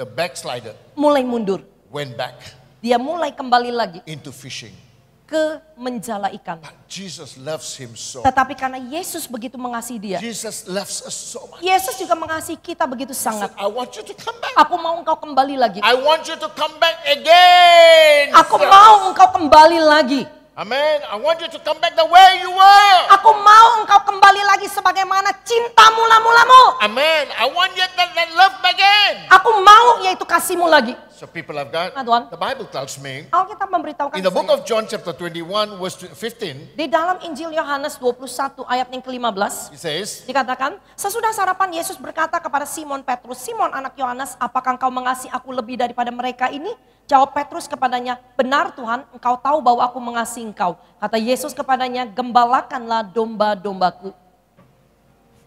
backslider, mulai mundur. went back Dia mulai kembali lagi into fishing. ke menjala ikan. But Jesus loves him so. Tetapi karena Yesus begitu mengasihi dia, Jesus loves us so much. Yesus juga mengasihi kita begitu He sangat. said, I want you to come back. Aku mau engkau kembali lagi. I want you to come back again. Aku mau engkau kembali lagi. Amen. I want you to come back the way you were. Aku mau engkau kembali lagi sebagaimana cinta mula-mulamu. Amen. I want you that love again. Aku mau yaitu kasihmu lagi. So people of God, Nah, Tuhan. the Bible tells me Alkitab memberitahukan in the book saya, of John chapter 21 verse 15, di dalam Injil Yohanes 21 ayat yang ke-15 it says, dikatakan, sesudah sarapan Yesus berkata kepada Simon Petrus, Simon anak Yohanes, apakah engkau mengasihi aku lebih daripada mereka ini? Jawab Petrus kepadanya, benar Tuhan, engkau tahu bahwa aku mengasihi engkau. Kata Yesus kepadanya, gembalakanlah domba-dombaku.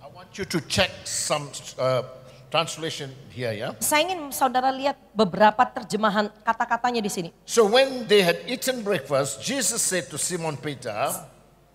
I want you to check some translation here, yeah. Saya ingin saudara lihat beberapa terjemahan kata-katanya di sini. So when they had eaten breakfast, Jesus said to Simon Peter,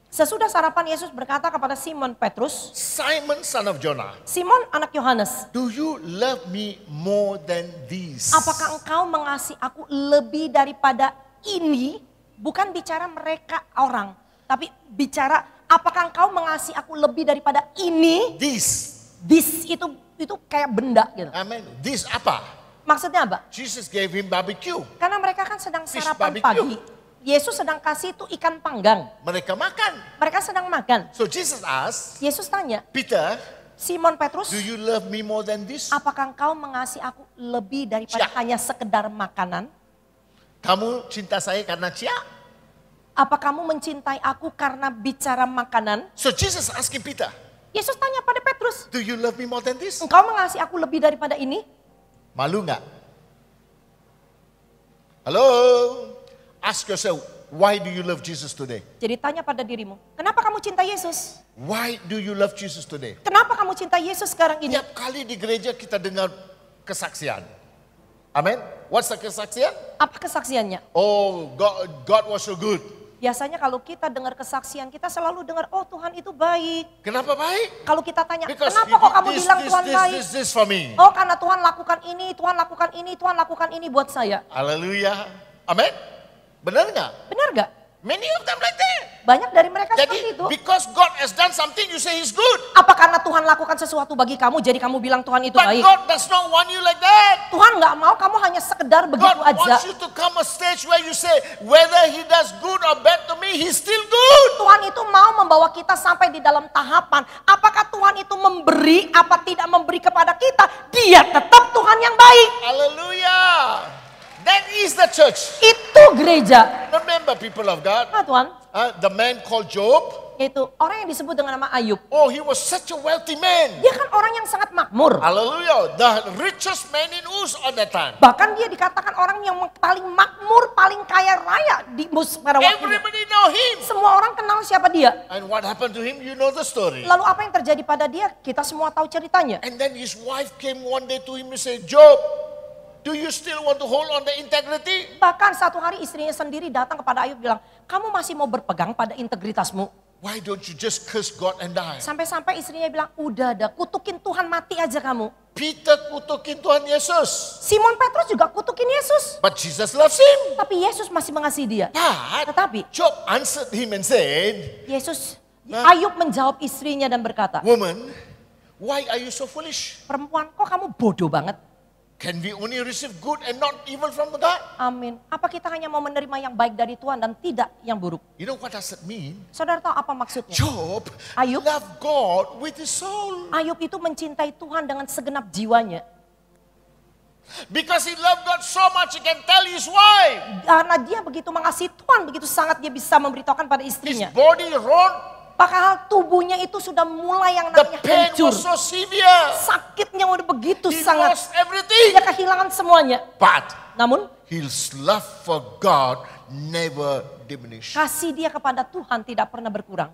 Sesudah sarapan Yesus berkata kepada Simon Petrus, Simon son of Jonah, Simon anak Yohanes, do you love me more than these? apakah engkau mengasihi aku lebih daripada ini? Bukan bicara mereka orang, tapi bicara apakah engkau mengasihi aku lebih daripada ini? This itu kayak benda gitu. Amen. This apa? Maksudnya apa? Jesus gave him barbecue. Karena mereka kan sedang Fish sarapan barbecue. pagi. Yesus sedang kasih itu ikan panggang. Mereka makan. Mereka sedang makan. So Jesus asked, Yesus tanya, Peter, Simon Petrus, do you love me more than this? apakah engkau mengasihi aku lebih daripada Siap. hanya sekedar makanan? Kamu cinta saya karena cia? Apa kamu mencintai aku karena bicara makanan? So Jesus asking Peter, Yesus tanya pada Petrus, do you love me more than this? engkau mengasihi aku lebih daripada ini? Malu nggak? Halo? Ask yourself, why do you love Jesus today? Jadi tanya pada dirimu, kenapa kamu cinta Yesus? Why do you love Jesus today? Kenapa kamu cinta Yesus sekarang ini? Tiap kali di gereja kita dengar kesaksian. Amin. What's the kesaksian? Apa kesaksiannya? Oh, God was so good. Biasanya kalau kita dengar kesaksian, kita selalu dengar, oh Tuhan itu baik. Kenapa baik? Kalau kita tanya, Because kenapa kok kamu bilang Tuhan baik? this for me. Oh karena Tuhan lakukan ini, Tuhan lakukan ini, Tuhan lakukan ini buat saya. Haleluya. Amin. Benar nggak? Benar gak? Many of them like that. Banyak dari mereka seperti Jadi, itu. because God has done something, you say He's good. Apa karena Tuhan lakukan sesuatu bagi kamu, jadi kamu bilang Tuhan itu But baik? God does not want you like that. Tuhan gak mau kamu hanya sekedar God begitu aja. wants you to come a stage where you say, whether He does good or bad to me, He's still good. Tuhan itu mau membawa kita sampai di dalam tahapan. Apakah Tuhan itu memberi, apa tidak memberi kepada kita, dia tetap Tuhan yang baik. Hallelujah. That is the church. Itu gereja. Remember, people of God, Nah Tuhan, the man called Job. yaitu orang yang disebut dengan nama Ayub. Oh, he was such a wealthy man. Dia kan orang yang sangat makmur. Hallelujah. The richest man in Uz at that time. Bahkan dia dikatakan orang yang paling makmur, paling kaya raya di Mus pada waktu itu. Everybody know him. Semua orang kenal siapa dia. And what happened to him, you know the story. Lalu apa yang terjadi pada dia? Kita semua tahu ceritanya. And then his wife came one day to him and said, Job, do you still want to hold on the integrity? Bahkan satu hari istrinya sendiri datang kepada Ayub bilang, kamu masih mau berpegang pada integritasmu? Why don't you just curse God and die? Sampai-sampai istrinya bilang, udah ada, kutukin Tuhan mati aja kamu. Peter kutukin Tuhan Yesus. Simon Petrus juga kutukin Yesus. But Jesus loves him. Tapi Yesus masih mengasihi dia. But Tetapi Job answered him and said, Ayub menjawab istrinya dan berkata, woman, why are you so foolish? perempuan kok kamu bodoh banget? Can we only receive good and not evil from God? Amin. Apa kita hanya mau menerima yang baik dari Tuhan dan tidak yang buruk? You know what does it mean? Saudara tahu apa maksudnya? Job Ayub. loved God with his soul. Ayub itu mencintai Tuhan dengan segenap jiwanya. Because he loved God so much, he can tell his wife. Karena dia begitu mengasihi Tuhan, begitu sangat dia bisa memberitahukan pada His istrinya. body rot. Padahal tubuhnya itu sudah mulai yang The namanya pain hancur. was so severe. Sakitnya udah begitu He sangat. lost everything. Dia kehilangan semuanya. But Namun his love for God never diminished. kasih dia kepada Tuhan tidak pernah berkurang.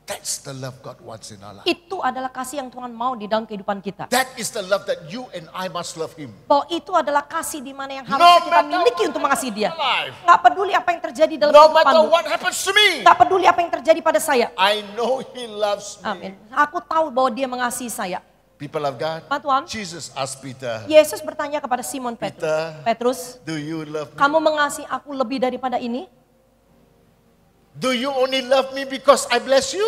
That's the love God wants in our life. Itu adalah kasih yang Tuhan mau di dalam kehidupan kita. That is the love that you and I must love Him. Bahwa itu adalah kasih di mana yang No harus kita matter miliki what untuk mengasihi dia. life. Nggak peduli apa yang terjadi dalam No matter kehidupanmu. what happens to me, Nggak peduli apa yang terjadi pada saya. I know He loves me. Amin. Aku tahu bahwa dia mengasihi saya. People of God, Pak Tuhan, Jesus asked Peter, Yesus bertanya kepada Simon Petrus. Peter, Petrus, do you love me? kamu mengasihi aku lebih daripada ini? Do you only love me because I bless you?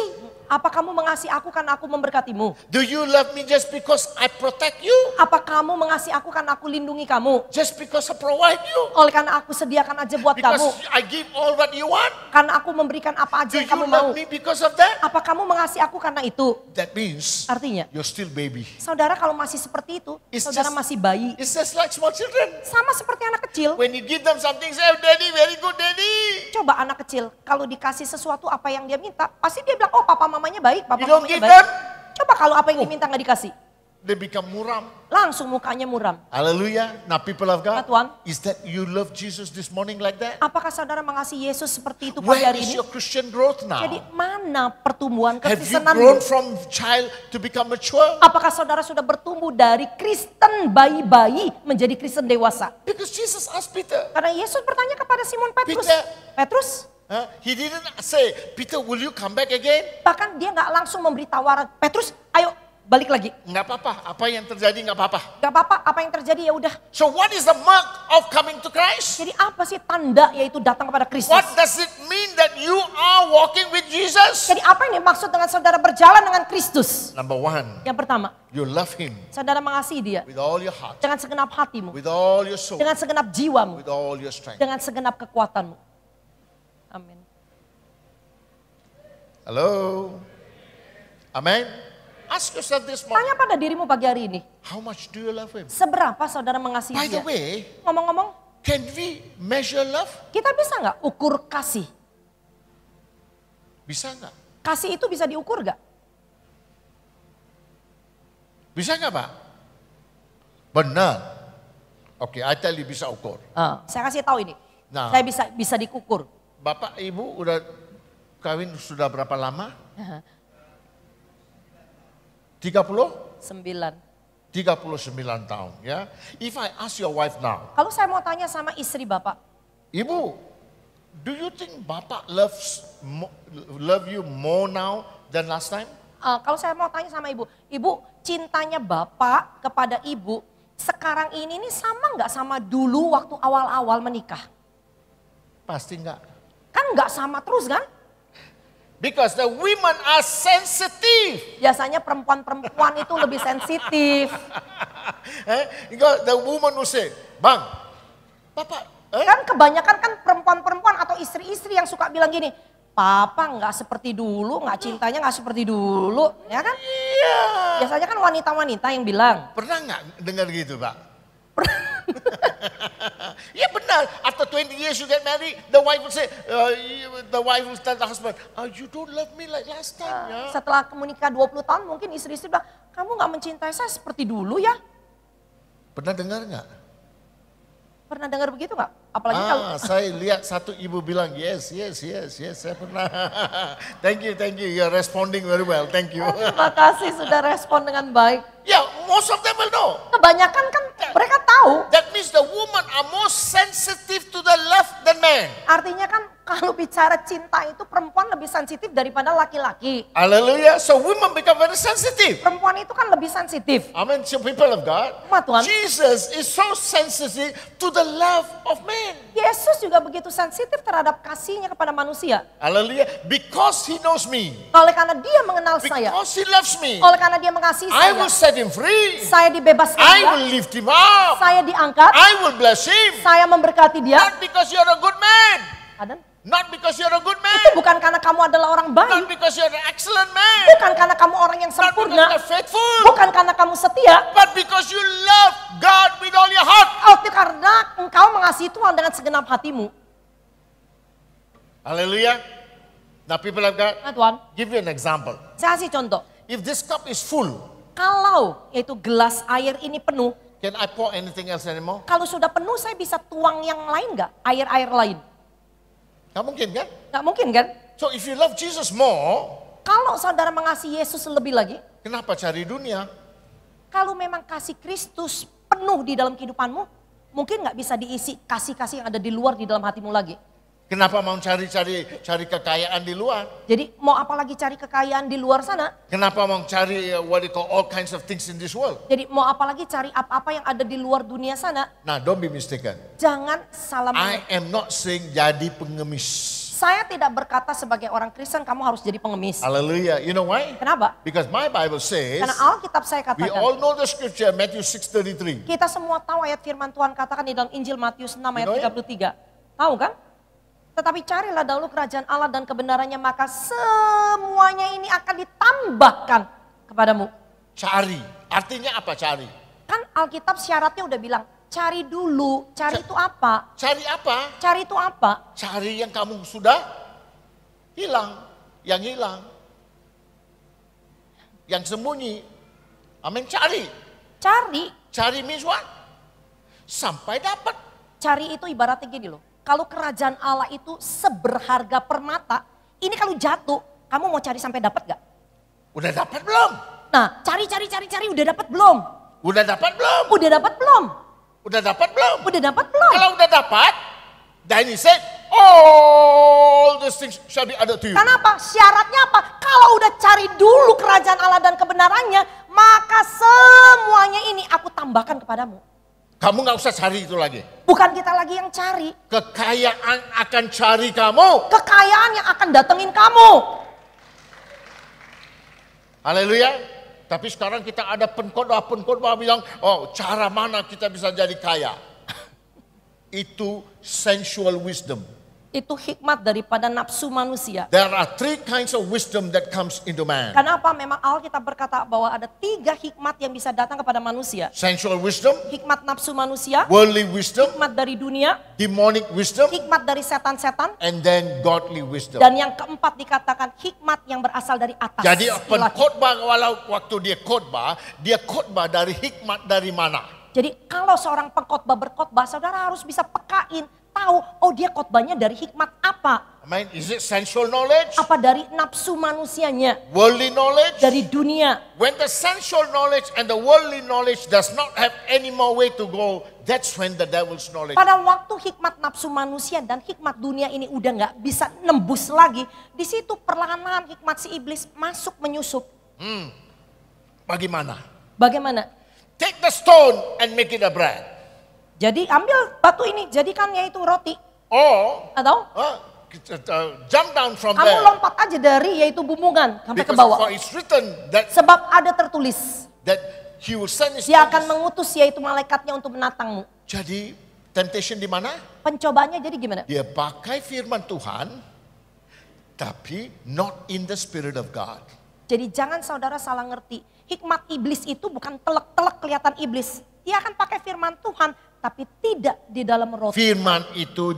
Apa kamu mengasihi aku karena aku memberkatimu? Do you love me just because I protect you? Apa kamu mengasihi aku karena aku lindungi kamu? Just because I provide you? Oleh karena aku sediakan aja buat Because kamu. I give all what you want? Karena aku memberikan apa Do aja yang you kamu mau. love me because of that? Apa kamu mengasihi aku karena itu? That means Artinya, you're still baby. saudara kalau masih seperti itu, It's saudara just- masih bayi. It's just like small children. Sama seperti anak kecil. When you give them something, say, "Oh, daddy, very good, daddy." Coba anak kecil, kalau dikasih sesuatu apa yang dia minta, pasti dia bilang, oh papa mamanya baik, papa You don't mamanya give baik. them? Coba kalau apa yang diminta nggak dikasih, They become muram. langsung mukanya muram. Hallelujah. Now people of God, Tuhan. is that you love Jesus this morning like that? Apakah saudara mengasihi Yesus seperti itu pagi Where hari is ini? your Christian growth now? Jadi mana pertumbuhan Have you kekristenanmu? grown from child to become mature? Apakah saudara sudah bertumbuh dari Kristen bayi-bayi menjadi Kristen dewasa? Because Jesus asked Peter. Karena Yesus bertanya kepada Simon Petrus, Peter. Petrus, He didn't say, Peter, will you come back again? bahkan dia nggak langsung memberi tawaran, Petrus, ayo balik lagi. Nggak apa-apa, apa yang terjadi nggak apa-apa. Gak apa-apa, apa yang terjadi ya udah. So what is the mark of coming to Christ? Jadi apa sih tanda yaitu datang kepada Kristus? What does it mean that you are walking with Jesus? Jadi apa yang dimaksud dengan saudara berjalan dengan Kristus? Number one, Yang pertama, you love Him saudara mengasihi dia with all your heart, dengan segenap hatimu, with all your soul, dengan segenap jiwamu, with all your strength. dengan segenap kekuatanmu. Amin. Hello? Amen? Ask yourself this morning, Tanya pada dirimu pagi hari ini, how much do you love Him? seberapa saudara mengasihi By the dia? way, Ngomong-ngomong, can we measure love? kita bisa nggak ukur kasih? Bisa nggak? Kasih itu bisa diukur nggak? Bisa nggak Pak? Benar. Oke, I tell you bisa ukur. Saya kasih tahu ini. Nah. Saya bisa dikukur. Bapak Ibu udah kawin sudah berapa lama? 30? 9. 39 tahun ya. If I ask your wife now, Kalau saya mau tanya sama istri Bapak, Ibu, do you think Bapak love you more now than last time? kalau saya mau tanya sama Ibu, Ibu cintanya Bapak kepada Ibu sekarang ini nih sama nggak sama dulu waktu awal-awal menikah? Pasti enggak. Kan nggak sama terus kan? Because the women are sensitive. Biasanya perempuan-perempuan itu lebih sensitif. Because the woman will say, Bang, Bapak, Kan kebanyakan kan perempuan-perempuan atau istri-istri yang suka bilang gini, Papa nggak seperti dulu, nggak cintanya nggak seperti dulu, ya kan? Iya. Biasanya kan wanita-wanita yang bilang. Pernah nggak dengar gitu, Pak? Ya benar. After 20 years you get married, the wife will say, the wife will tell the husband, you don't love me like last time. Ya. Setelah menikah 20 tahun mungkin istri-istri bilang, kamu nggak mencintai saya seperti dulu ya? Pernah dengar nggak? Pernah dengar begitu nggak? Apalagi kalau Saya lihat satu ibu bilang, yes, saya pernah. Thank you, you're responding very well, thank you. terima kasih sudah respon dengan baik. Yeah, most of them will know. Kebanyakan kan mereka tahu. That means the women are more sensitive to the love than men. Artinya kan kalau bicara cinta itu perempuan lebih sensitif daripada laki-laki. Hallelujah. So women become very sensitive. Perempuan itu kan lebih sensitif. Amen. So people of God, Umat Tuhan. Jesus is so sensitive to the love of men. Yesus juga begitu sensitif terhadap kasihnya kepada manusia. Hallelujah. Because he knows me. Oleh karena dia mengenal saya. Because he loves me. Oleh karena dia mengasihi I saya. will set him free. Saya dibebaskan I dia. will lift him up. Saya diangkat. I will bless him. Saya memberkati dia. Not because you're a good man. Adan, Not because you're a good itu man. bukan karena kamu adalah orang Not baik. because you're an excellent man. Bukan karena kamu orang yang Not because sempurna. you're faithful. Bukan karena kamu setia. But because you love God with all your heart. Itu karena engkau mengasihi Tuhan dengan segenap hatimu. Hallelujah. Now people of God, Nah Tuhan, give you an example. saya kasih contoh. If this cup is full, Kalau yaitu gelas air ini penuh, can I pour anything else anymore? kalau sudah penuh saya bisa tuang yang lain nggak? Air-air lain? Nggak mungkin kan? Nggak mungkin kan? So if you love Jesus more, Kalau saudara mengasihi Yesus lebih lagi, kenapa cari dunia? kalau memang kasih Kristus penuh di dalam kehidupanmu, mungkin nggak bisa diisi kasih-kasih yang ada di luar di dalam hatimu lagi. Kenapa mau cari kekayaan di luar? Jadi mau apa lagi cari kekayaan di luar sana? Kenapa mau cari what they call all kinds of things in this world? Jadi mau apa lagi cari apa-apa yang ada di luar dunia sana? Nah, don't be mistaken. Jangan salah I mengerti. am not saying jadi pengemis. Saya tidak berkata sebagai orang Kristen kamu harus jadi pengemis. Hallelujah. You know why? Kenapa? Because my Bible says, Karena Alkitab saya we katakan. all know the scripture, Matthew 6:33. Kita semua tahu ayat firman Tuhan katakan di dalam Injil Matius 6 ayat You know it? 33. Tahu kan? Tetapi carilah dahulu kerajaan Allah dan kebenarannya, maka semuanya ini akan ditambahkan kepadamu. Cari. Artinya apa cari? Kan Alkitab syaratnya udah bilang, cari dulu. Cari itu apa? Cari apa? Cari itu apa? Cari yang kamu sudah hilang. Yang hilang. Yang sembunyi. Amin, cari. Cari. Cari means what? Sampai dapat. Cari itu ibaratnya gini loh. Kalau kerajaan Allah itu seberharga permata, ini kalau jatuh, kamu mau cari sampai dapat gak? Udah dapat belum? Nah, cari, udah dapat belum? Udah dapat belum? Udah dapat belum? Udah dapat belum? Udah dapat belum? Kalau udah dapat, then he said, all these things shall be added to you. Kenapa? Syaratnya apa? Kalau udah cari dulu kerajaan Allah dan kebenarannya, maka semuanya ini aku tambahkan kepadamu. Kamu gak usah cari itu lagi. Bukan kita lagi yang cari. Kekayaan akan cari kamu. Kekayaan yang akan datengin kamu. Haleluya. Tapi sekarang kita ada pengkhotbah bilang, oh cara mana kita bisa jadi kaya. Itu sensual wisdom. Itu hikmat daripada nafsu manusia. There are three kinds of wisdom that comes into man. Kenapa? Memang Alkitab berkata bahwa ada 3 hikmat yang bisa datang kepada manusia. Sensual wisdom, Hikmat nafsu manusia, worldly wisdom, hikmat dari dunia, demonic wisdom, hikmat dari setan-setan, and then godly wisdom. dan yang keempat dikatakan hikmat yang berasal dari atas. Jadi ilahi. pengkhotbah waktu dia khotbah dari hikmat dari mana? Jadi kalau seorang pengkhotbah berkhotbah, saudara harus bisa pekain, tahu, oh dia khotbahnya dari hikmat apa? Amen. Is it sensual knowledge? Apa dari nafsu manusianya, Worldly knowledge? dari dunia. When the sensual knowledge and the worldly knowledge does not have any more way to go, that's when the devil's knowledge. Pada waktu hikmat nafsu manusia dan hikmat dunia ini udah nggak bisa nembus lagi, di situ perlahan-lahan hikmat si iblis masuk menyusup. Bagaimana? Bagaimana? Take the stone and make it a bread. Jadi ambil batu ini, jadikannya itu roti. Or Atau jump down from kamu there. lompat aja dari yaitu bumbungan sampai ke Because bawah. for it's written that Sebab ada tertulis, he will send his dia akan angels. mengutus yaitu malaikatnya untuk menatangmu. Jadi temptation di mana? Pencobaannya jadi gimana? Dia pakai firman Tuhan, tapi not in the spirit of God. Jadi jangan saudara salah ngerti. Hikmat iblis itu bukan telek-telek kelihatan iblis. Dia akan pakai firman Tuhan, tapi tidak di dalam roti. Firman itu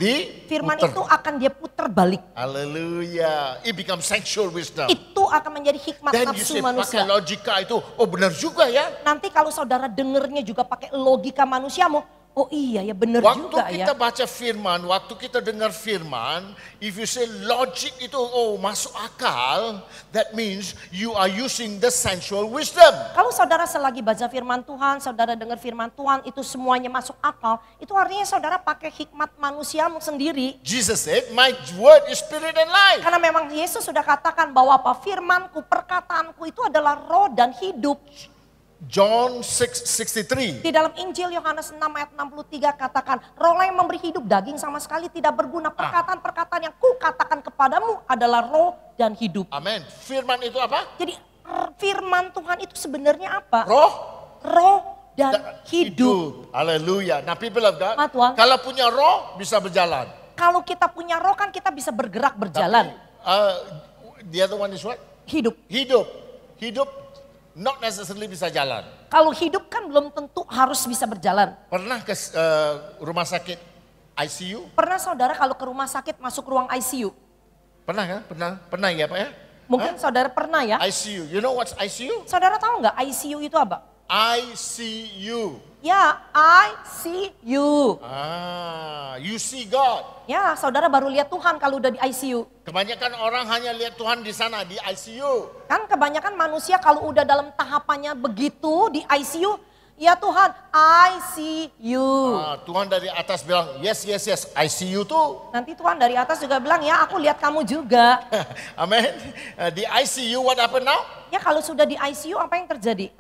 Firman diputer. itu akan dia putar balik. Haleluya. It becomes sensual wisdom. Itu akan menjadi hikmat Dan you nafsu say manusia. pakai logika itu, oh benar juga ya. Nanti kalau saudara dengernya juga pakai logika manusiamu, oh iya ya benar Waktu juga kita ya. baca firman, waktu kita dengar firman, if you say logic itu oh masuk akal, that means you are using the sensual wisdom. Kalau saudara selagi baca firman Tuhan, saudara dengar firman Tuhan, itu semuanya masuk akal, itu artinya saudara pakai hikmat manusiamu sendiri. Jesus said, my word is spirit and life. Karena memang Yesus sudah katakan bahwa apa? Firmanku, perkataanku itu adalah roh dan hidup. John 6:63. Di dalam Injil Yohanes 6 ayat 63 katakan, rohlah yang memberi hidup, daging sama sekali tidak berguna. Perkataan-perkataan yang kukatakan kepadamu adalah roh dan hidup. Amin. Firman itu apa? Jadi firman Tuhan itu sebenarnya apa? Roh Roh dan hidup. Haleluya. Nah people of God, Tuhan. kalau punya roh bisa berjalan. Kalau kita punya roh kan kita bisa bergerak berjalan. The other one is what? Hidup. Hidup not necessarily bisa jalan. Kalau hidup kan belum tentu harus bisa berjalan. Pernah ke rumah sakit ICU? Pernah saudara kalau ke rumah sakit masuk ruang ICU? Pernah kan? Pernah ya Pak ya? Mungkin saudara pernah ya? ICU, you know what's ICU? Saudara tahu nggak ICU itu apa? ICU. Ya, ICU. You see God. Ya, saudara baru lihat Tuhan kalau udah di ICU. Kebanyakan orang hanya lihat Tuhan di sana, di ICU. Kan kebanyakan manusia kalau udah dalam tahapannya begitu di ICU, ya Tuhan, ICU. Tuhan dari atas bilang, yes, ICU tuh. Nanti Tuhan dari atas juga bilang, ya aku lihat kamu juga. Amin. Di ICU what happened now? Ya kalau sudah di ICU apa yang terjadi?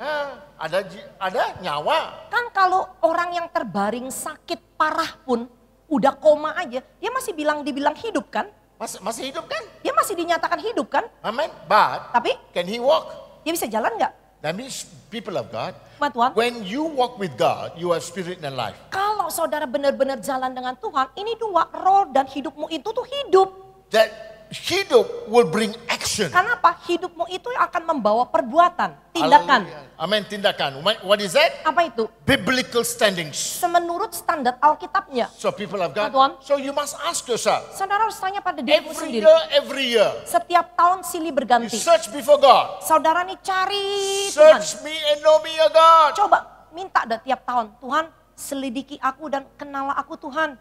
Ada nyawa. Kan kalau orang yang terbaring sakit parah pun, udah koma aja, dia masih dibilang hidup kan? Masih hidup kan? Dia masih dinyatakan hidup kan? Amen. But Tapi can he walk? dia bisa jalan nggak? That means people of God, Sama Tuhan. when you walk with God, you have spirit and life. Kalau saudara benar-benar jalan dengan Tuhan, ini dua, roh dan hidupmu itu tuh hidup. That hidup will bring action. Karena apa? Hidupmu itu akan membawa perbuatan, tindakan. Hallelujah. Amen, tindakan. What is that? Apa itu? Biblical standings. Semenurut standar Alkitabnya. So people of God, Tuhan. so you must ask yourself, Saudara harus tanya pada dirimu sendiri. every year, Setiap tahun silih you berganti. search before God. Saudara nih cari Tuhan. Search me and know me, O God. Coba minta dah tiap tahun. Tuhan selidiki aku dan kenal aku Tuhan.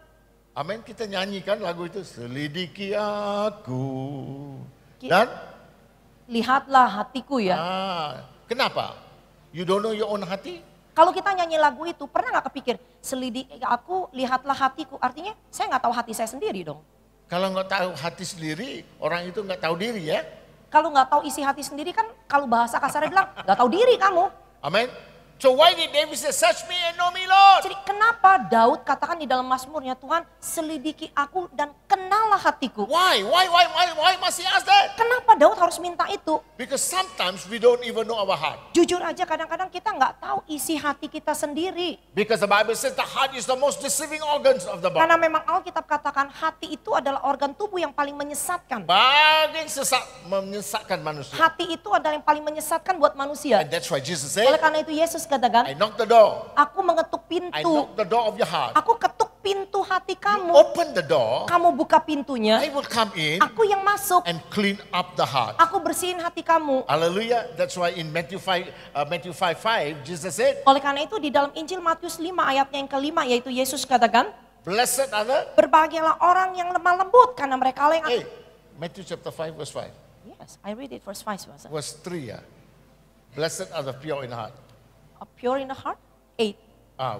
Amin, kita nyanyikan lagu itu. Selidiki aku. Ki- Dan? Lihatlah hatiku ya. Kenapa? You don't know your own hati? Kalau kita nyanyi lagu itu, pernah nggak kepikir, selidiki aku, lihatlah hatiku. Artinya saya nggak tahu hati saya sendiri dong. Kalau nggak tahu hati sendiri, orang itu nggak tahu diri ya. Kalau nggak tahu isi hati sendiri kan, kalau bahasa kasarnya bilang, nggak tahu diri kamu. Amin. So why did David say, search me and know me, Lord? Jadi kenapa Daud katakan di dalam Mazmurnya, Tuhan selidiki aku dan kenallah hatiku. Why must he ask that? Kenapa Daud harus minta itu? Because sometimes we don't even know our heart. Jujur aja kadang-kadang kita nggak tahu isi hati kita sendiri. Because the Bible says the heart is the most deceiving organs of the body. Karena memang Alkitab katakan hati itu adalah organ tubuh yang paling menyesatkan. Paling menyesatkan manusia. Hati itu adalah yang paling menyesatkan buat manusia. And that's why Jesus Oleh said, karena itu Yesus katakan, I knock the door. aku mengetuk I pintu. knock the door of your heart. Aku ketuk pintu hati kamu. Open the door. Kamu buka pintunya. I will come in Aku yang masuk. and clean up the heart. Aku bersihin hati kamu. Hallelujah. That's why in Matthew 5:5, Jesus said, Oleh karena itu di dalam Injil Matius 5 ayatnya yang kelima yaitu Yesus katakan, blessed are the... berbahagialah orang yang lemah lembut karena mereka lah yang Hey, Matthew chapter 5 verse 5. Yes, I read it verse 5. Verse 3, yeah. Blessed are the pure in heart. Pure in the heart. 8.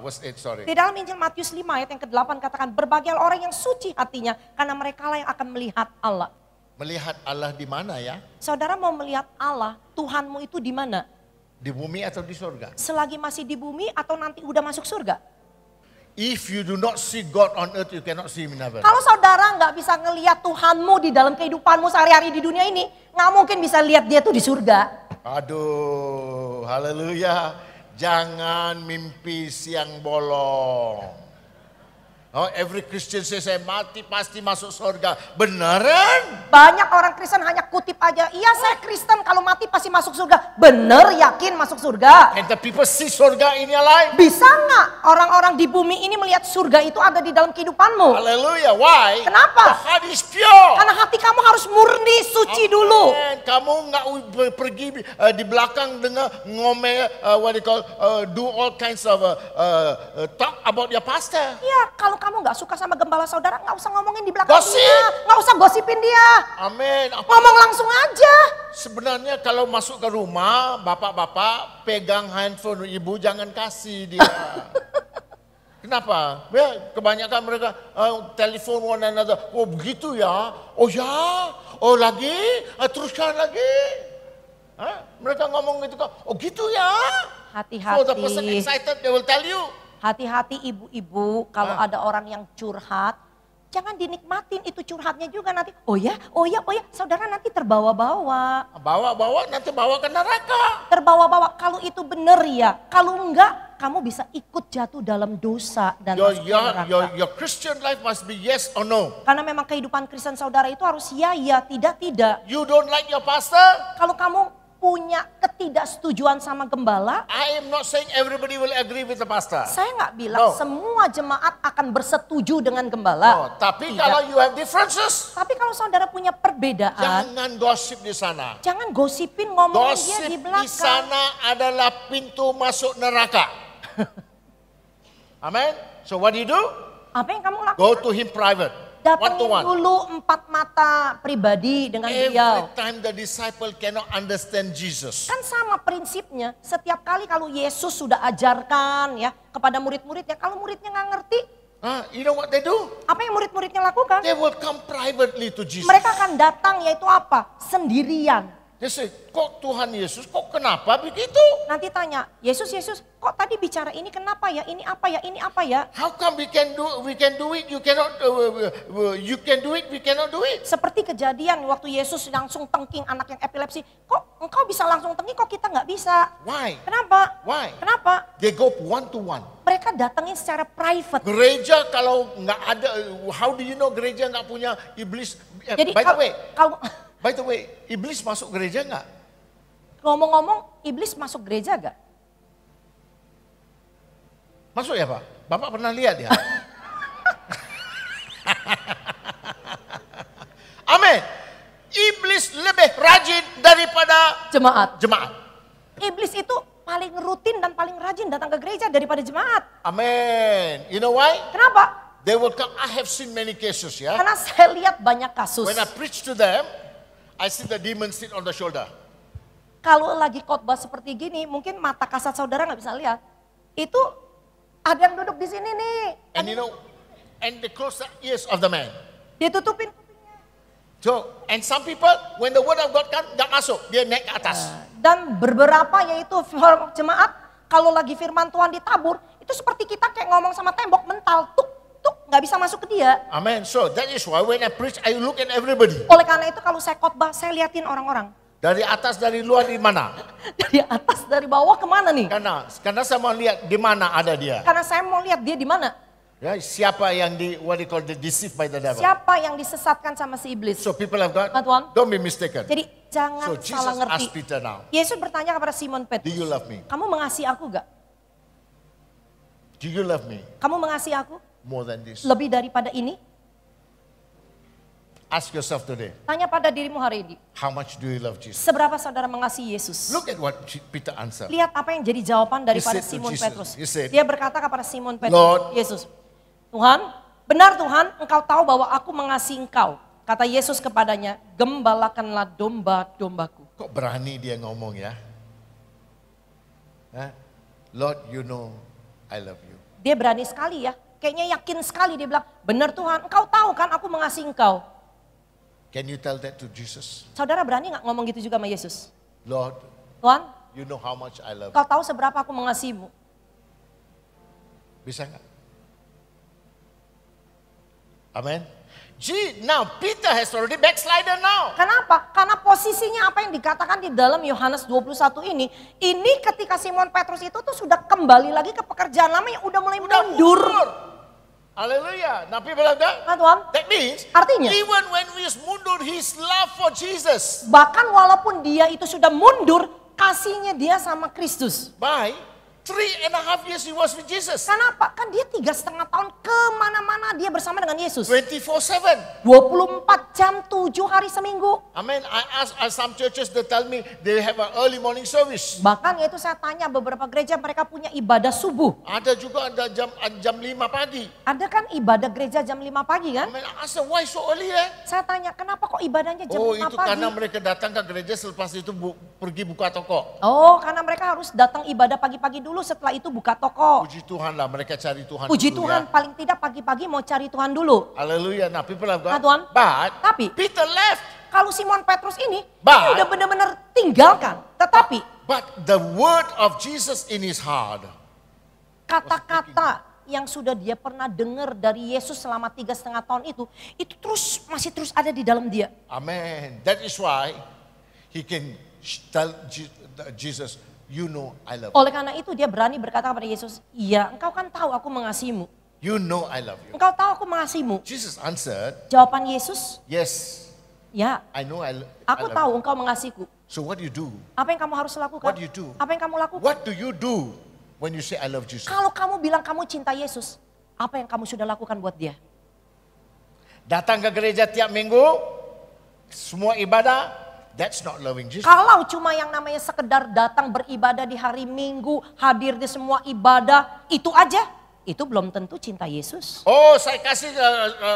Verse 8, sorry. Di dalam Injil Matius 5 ayat yang ke-8 katakan, berbahagialah orang yang suci hatinya karena mereka lah yang akan melihat Allah. Melihat Allah di mana ya? Saudara mau melihat Allah, Tuhanmu itu di mana? Di bumi atau di surga? Selagi masih di bumi atau nanti udah masuk surga? If you do not see God on earth, you cannot see him in heaven. Kalau saudara nggak bisa ngelihat Tuhanmu di dalam kehidupanmu sehari-hari di dunia ini, nggak mungkin bisa lihat dia tuh di surga. Aduh, haleluya. Jangan mimpi siang bolong. Oh, every Christian says, saya mati pasti masuk surga. Beneran? Banyak orang Kristen hanya kutip aja, iya saya Kristen kalau mati pasti masuk surga. Bener yakin masuk surga? And the people see surga in your life? Bisa nggak orang-orang di bumi ini melihat surga itu ada di dalam kehidupanmu? Hallelujah. Why? Kenapa? The heart is pure. Karena hati kamu harus murni, suci dulu. Amen. Kamu nggak pergi di belakang dengan ngomel, do all kinds of talk about your pastor. Iya, kalau kamu nggak suka sama gembala saudara, nggak usah ngomongin di belakang Gosip. dia. Nggak usah gosipin dia. Amin. Ngomong langsung aja. Sebenarnya kalau masuk ke rumah, bapak-bapak pegang handphone ibu, jangan kasih dia. Kenapa? Ya, kebanyakan mereka telepon one another. Oh begitu ya? Oh ya? Oh lagi? Teruskan lagi. Mereka ngomong gitu kan? Oh gitu ya? So the person Hati-hati. excited, they will tell you. Hati-hati ibu-ibu kalau ada orang yang curhat. Jangan dinikmatin itu curhatnya juga nanti. Oh ya, saudara nanti terbawa-bawa. Bawa-bawa nanti bawa ke neraka. Terbawa-bawa, kalau itu benar ya. Kalau enggak, kamu bisa ikut jatuh dalam dosa dan masuk ke neraka. Your Christian life must be yes or no. Karena memang kehidupan Kristen saudara itu harus ya, tidak. You don't like your pastor? Kalau kamu punya ketidaksetujuan sama gembala, I am not saying everybody will agree with the pastor. saya nggak bilang No. semua jemaat akan bersetuju dengan gembala. Oh, tapi Tidak. kalau you have differences, Tapi kalau saudara punya perbedaan, jangan gosip di sana. jangan gosipin ngomongin dia Gosip di di belakang. sana adalah pintu masuk neraka. Amen. So what do you do? Apa yang kamu lakukan? Go to him private, one to Datangin one. dulu 4 mata pribadi dengan beliau. Every time the disciple cannot understand Jesus. Kan sama prinsipnya, setiap kali kalau Yesus sudah ajarkan ya kepada murid-muridnya, kalau muridnya nggak ngerti, You know what they do? apa yang murid-muridnya lakukan? They will come privately to Jesus. Mereka akan datang yaitu apa? Sendirian. Dia say, kok Tuhan Yesus, kok kenapa begitu? Nanti tanya, Yesus, kok tadi bicara ini kenapa ya? Ini apa ya? Ini apa ya? How come we can do it, you cannot, you can do it, we cannot do it? Seperti kejadian waktu Yesus langsung tengking anak yang epilepsi. Kok engkau bisa langsung tengking, kok kita nggak bisa? Why? Kenapa? Why? Kenapa? They go one to one. Mereka datangin secara private. Gereja kalau nggak ada, how do you know gereja nggak punya iblis? Jadi By the way, iblis masuk gereja nggak? ngomong-ngomong, iblis masuk gereja gak? Masuk ya Pak? Bapak pernah lihat ya? Amin. Iblis lebih rajin daripada jemaat. Iblis itu paling rutin dan paling rajin datang ke gereja daripada jemaat. Amin. You know why? Kenapa? They will come. I have seen many cases ya. Karena saya lihat banyak kasus. When I preach to them, I see the demon sit on the shoulder. Kalau lagi khotbah seperti gini, mungkin mata kasat saudara nggak bisa lihat. Itu ada yang duduk di sini nih. And you know, and they close the ears of the man. Dia tutupin kupingnya. So, and some people, when the word of God kan nggak masuk, dia naik ke atas. Dan beberapa yaitu jemaat, kalau lagi firman Tuhan ditabur, itu seperti kita kayak ngomong sama tembok mental, tuk, nggak bisa masuk ke dia. Amen. So that is why when I preach, I look at everybody. Oleh karena itu kalau saya khotbah, saya liatin orang-orang. Dari atas, dari luar, di mana? Dari atas, dari bawah kemana nih? Karena saya mau lihat di mana ada dia. Karena saya mau lihat dia di mana. Ya, siapa yang what they call deceived by the devil? Siapa yang disesatkan sama si iblis? So people have got, Tuhan, don't be mistaken. jadi jangan So salah Jesus ngerti. asked Peter now, Yesus bertanya kepada Simon do Petrus, you love me? kamu mengasihi aku gak? Do you love me Kamu mengasihi aku more than this? lebih daripada ini? Ask yourself today, Tanya pada dirimu hari ini, how much do you love Jesus? seberapa saudara mengasihi Yesus? Look at what Peter answered. Lihat apa yang jadi jawaban daripada said to Simon Jesus, Petrus. he said, Dia berkata kepada Simon Petrus, Lord, Yesus, Tuhan, benar Tuhan, engkau tahu bahwa aku mengasihi engkau. Kata Yesus kepadanya, gembalakanlah domba-dombaku. Kok berani dia ngomong ya? Lord, you know I love you. Dia berani sekali ya, kayaknya yakin sekali dia bilang, benar Tuhan, engkau tahu kan aku mengasihi engkau. Can you tell that to Jesus? Saudara berani gak ngomong gitu juga sama Yesus? Lord, Tuhan, you know how much I love you. engkau tahu seberapa aku mengasihimu. Bisa nggak? Amen. Now Peter has already backslided now. Kenapa? Karena posisinya apa yang dikatakan di dalam Yohanes 21 ini ketika Simon Petrus itu tuh sudah kembali lagi ke pekerjaan lama yang udah mulai mundur. Haleluya. Nah, people like that. Nah, Tuhan, That means artinya, even when we is mundur, his love for Jesus. bahkan walaupun dia itu sudah mundur, kasihnya dia sama Kristus. By 3.5 years he was with Jesus. Kenapa? Kan dia 3,5 tahun kemana-mana dia bersama dengan Yesus. 24/7. 24 jam 7 hari seminggu. Amen. I ask some churches, they tell me they have an early morning service. Bahkan yaitu saya tanya beberapa gereja mereka punya ibadah subuh. Ada juga ada jam 5 pagi. Ada kan ibadah gereja jam 5 pagi kan? Amen. I ask them, why so early Saya tanya kenapa kok ibadahnya jam 5 itu pagi? karena mereka datang ke gereja selepas itu pergi buka toko. Oh, karena mereka harus datang ibadah pagi-pagi dulu, setelah itu buka toko. Puji Tuhan lah, mereka cari Tuhan Puji dulu Tuhan, ya. paling tidak pagi-pagi mau cari Tuhan dulu. Haleluya. Nah, people have Nah, got. Tuhan. Tapi Peter left. kalau Simon Petrus ini But- udah benar-benar tinggalkan. Tetapi But the word of Jesus in his heart. kata-kata yang sudah dia pernah dengar dari Yesus selama 3,5 tahun itu masih terus ada di dalam dia. Amen. That is why he can tell Jesus, you know I love you. Oleh karena itu dia berani berkata kepada Yesus, iya engkau kan tahu aku mengasihimu. You know I love you. Engkau tahu aku mengasihimu. Jesus answered, Jawaban Yesus, yes, ya I know aku I love tahu you. engkau mengasihiku. So what do you do? Apa yang kamu harus lakukan? What do you do? Apa yang kamu lakukan? What do you do when you say I love Jesus? Kalau kamu bilang kamu cinta Yesus, apa yang kamu sudah lakukan buat dia? Datang ke gereja tiap minggu, semua ibadah, that's not loving Jesus. Kalau cuma yang namanya sekedar datang beribadah di hari Minggu, hadir di semua ibadah, itu aja, itu belum tentu cinta Yesus. Oh, saya kasih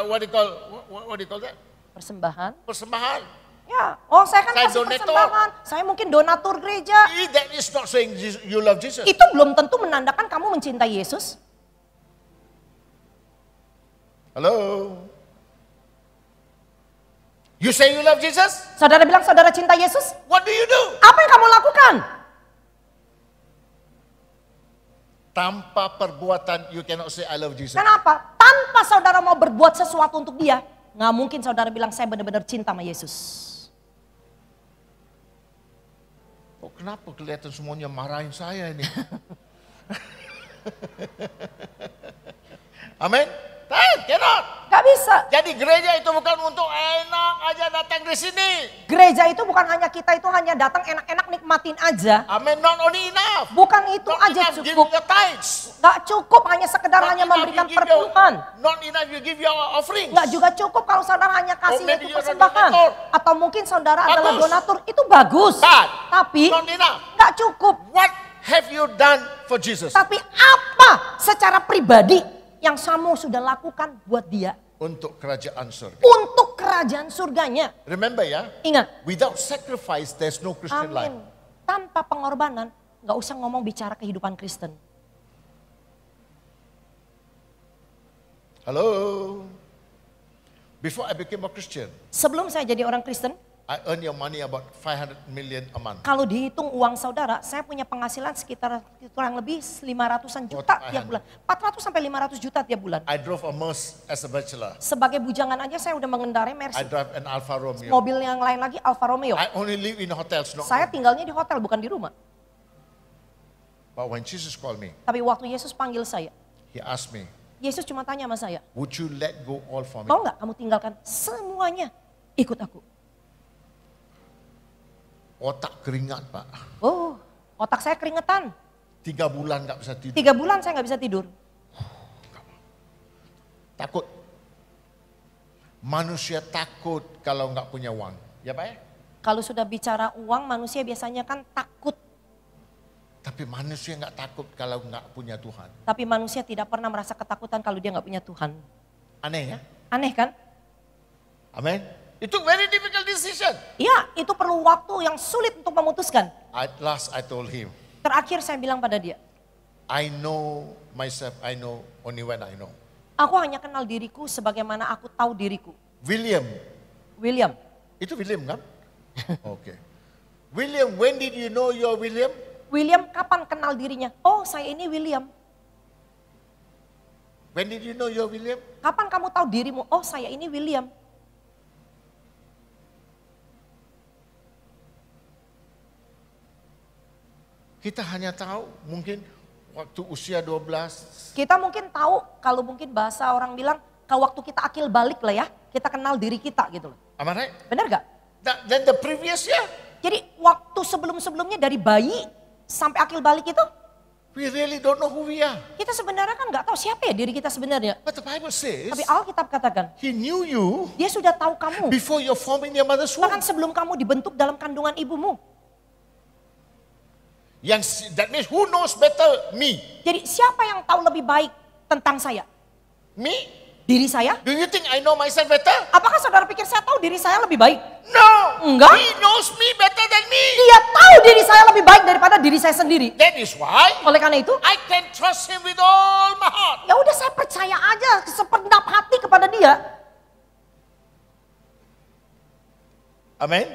what do you call that? Persembahan. Persembahan. Ya, oh saya kan Saya kasih donatur. persembahan. Saya mungkin donatur gereja. That is not saying you love Jesus. Itu belum tentu menandakan kamu mencintai Yesus. Hello. You say you love Jesus? Saudara bilang saudara cinta Yesus? What do you do? Apa yang kamu lakukan? Tanpa perbuatan, you cannot say I love Jesus. Kenapa? Tanpa saudara mau berbuat sesuatu untuk dia, nggak mungkin saudara bilang saya benar-benar cinta sama Yesus. Oh, kenapa kelihatan semuanya marahin saya ini? Amin. Cannot. Gak bisa. Jadi gereja itu bukan untuk enak aja datang di sini. Gereja itu bukan hanya kita itu hanya datang enak-enak nikmatin aja. Amin. Not only enough. Bukan itu Not aja enough giving cukup. the tithes. Gak cukup hanya sekedar Not hanya enough memberikan you give your- perpuluhan. Not enough you give your offerings. Gak juga cukup kalau saudara hanya kasih maybe itu you're a persembahan. donator. Atau mungkin saudara Bagus. adalah donatur. Itu bagus. But Tapi not enough. gak cukup. What have you done for Jesus? Tapi apa secara pribadi yang kamu sudah lakukan buat dia? Untuk kerajaan surga. Untuk kerajaan surganya. Remember ya, Ingat. without sacrifice there's no Christian life. Amin. Tanpa pengorbanan, gak usah ngomong bicara kehidupan Kristen. Hello. Before I became a Christian, Sebelum saya jadi orang Kristen, I earn your money about 500 million a month. kalau dihitung uang saudara, saya punya penghasilan sekitar kurang lebih 500-an juta tiap bulan. 400 sampai 500 juta tiap bulan. I drove a Merc as a bachelor. Sebagai bujangan aja saya udah mengendarai I Mercy. drive an Alfa Romeo. Mobil yang lain lagi Alfa Romeo. I only live in hotels, not Saya home. tinggalnya di hotel bukan di rumah. But when Jesus called me, Tapi waktu Yesus panggil saya, he asked me, Yesus cuma tanya sama saya, would you let go all for me? mau nggak kamu tinggalkan semuanya, ikut aku. Otak keringat, Pak. Oh, otak saya keringetan. 3 bulan gak bisa tidur. 3 bulan saya nggak bisa tidur. Takut. Manusia takut kalau nggak punya uang. Ya Pak ya? Kalau sudah bicara uang, manusia biasanya kan takut. Tapi manusia nggak takut kalau nggak punya Tuhan. Tapi manusia tidak pernah merasa ketakutan kalau dia nggak punya Tuhan. Aneh ya? Aneh kan? Amin. Itu very difficult decision. Iya, itu perlu waktu yang sulit untuk memutuskan. At last I told him, Terakhir saya bilang pada dia, I know myself, I know only when I know. aku hanya kenal diriku sebagaimana aku tahu diriku. William, William, itu William kan? Oke. William, when did you know you're William? William kapan kenal dirinya? Oh, saya ini William. When did you know you're William? Kapan kamu tahu dirimu? Oh, saya ini William. Kita hanya tahu mungkin waktu usia 12. Kita mungkin tahu kalau mungkin bahasa orang bilang kalau waktu kita akil balik lah ya, kita kenal diri kita gitu loh. Am I right? Benar gak? Then the previous year, Jadi waktu sebelum-sebelumnya dari bayi sampai akil balik itu, we really don't know who we are. kita sebenarnya kan gak tahu siapa ya diri kita sebenarnya. But the Bible says, Tapi Alkitab katakan, He knew you dia sudah tahu kamu. before you're formed in your mother's womb. Bahkan sebelum kamu dibentuk dalam kandungan ibumu. That means who knows better? Me. Jadi siapa yang tahu lebih baik tentang saya? Me? Diri saya? Do you think I know myself better? Apakah saudara pikir saya tahu diri saya lebih baik? No. Enggak. He knows me better than me. Dia tahu diri saya lebih baik daripada diri saya sendiri. That is why Oleh karena itu, I can trust him with all my heart. ya udah saya percaya aja sependapat hati kepada dia. Amen.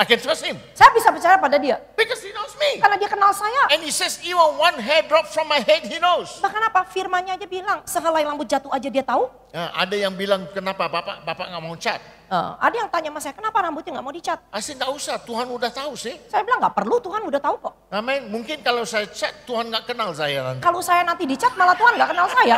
I can trust him Saya bisa percaya pada dia. because he knows me. Karena dia kenal saya. And he says even one hair drop from my head he knows. Bahkan apa? Firmannya aja bilang, sehelai rambut jatuh aja dia tahu. Ada yang bilang kenapa bapak nggak mau cat? Ada yang tanya sama saya, kenapa rambutnya nggak mau dicat? I said nggak usah, Tuhan udah tahu sih. Saya bilang nggak perlu, Tuhan udah tahu kok. Amin. Mungkin kalau saya cat Tuhan nggak kenal saya nanti. Kalau saya nanti dicat malah Tuhan nggak kenal saya.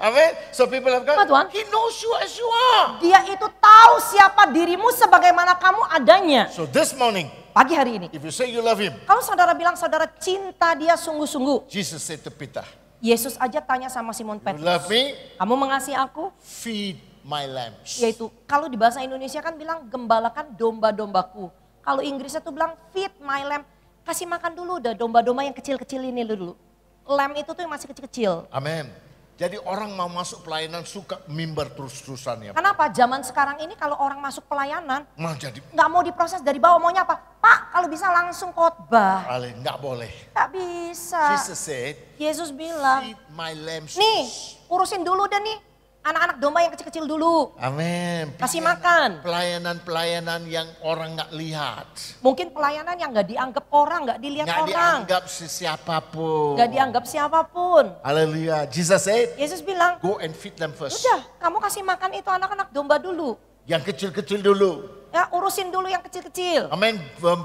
Amin. So people have Apa, Tuhan? gone. He knows you as you are. Dia itu tahu siapa dirimu sebagaimana kamu adanya. So this morning, Pagi hari ini. if you say you love him, Kalau saudara bilang saudara cinta dia sungguh-sungguh. Jesus said to Peter, Yesus aja tanya sama Simon you Petrus. love me? Kamu mengasihi aku? Feed my lambs. Yaitu kalau di bahasa Indonesia kan bilang gembalakan domba-dombaku. Kalau Inggrisnya tuh bilang feed my lamb. Kasih makan dulu udah domba-domba yang kecil-kecil ini dulu. Lamb itu tuh yang masih kecil-kecil. Amin. Jadi orang mau masuk pelayanan suka mimbar terus-terusan ya. Kenapa? Zaman sekarang ini kalau orang masuk pelayanan Mau jadi nggak mau diproses dari bawah, maunya apa? Pak, kalau bisa langsung khotbah. nggak boleh. Nggak bisa. Jesus said, Yesus bilang, feed my lambs. nih urusin dulu deh nih. Anak-anak domba yang kecil-kecil dulu. Amin. Kasih makan. Pelayanan-pelayanan yang orang nggak lihat. Mungkin pelayanan yang nggak dianggap orang, nggak dilihat Nggak orang. dianggap siapapun. Nggak dianggap siapapun. Haleluya. Jesus said, Yesus bilang, go and feed them first. udah kamu kasih makan itu anak-anak domba dulu. Yang kecil-kecil dulu. Ya urusin dulu yang kecil-kecil. Amin.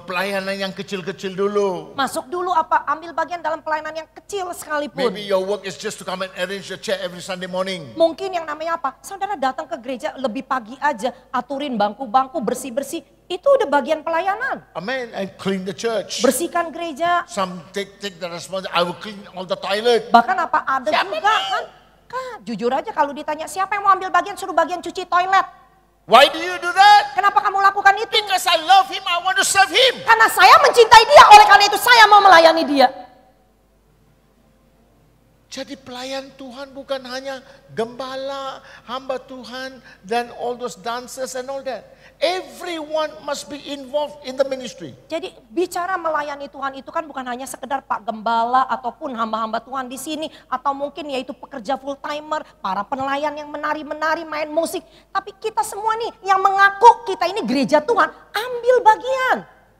Pelayanan yang kecil-kecil dulu. Masuk dulu apa? Ambil bagian dalam pelayanan yang kecil sekalipun. Maybe your work is just to come and arrange the chair every Sunday morning. Mungkin yang namanya apa? Saudara datang ke gereja lebih pagi aja. Aturin bangku-bangku, bersih-bersih. Itu udah bagian pelayanan. Amen. And clean the church. Bersihkan gereja. Some take the responsibility. I will clean all the toilet. Bahkan apa? Ada Siapa juga mau? kan. Jujur aja kalau ditanya siapa yang mau ambil bagian, suruh bagian cuci toilet. Why do you do that? Kenapa kamu lakukan itu? Because I love him. I want to serve him. Karena saya mencintai dia, oleh karena itu saya mau melayani dia. Jadi pelayan Tuhan bukan hanya gembala, hamba Tuhan, dan all those dancers and all that. Everyone must be involved in the ministry. Jadi bicara melayani Tuhan itu kan bukan hanya sekedar Pak Gembala ataupun hamba-hamba Tuhan di sini. Atau mungkin yaitu pekerja full timer, para penelayan yang menari-menari, main musik. Tapi kita semua nih yang mengaku kita ini gereja Tuhan, ambil bagian.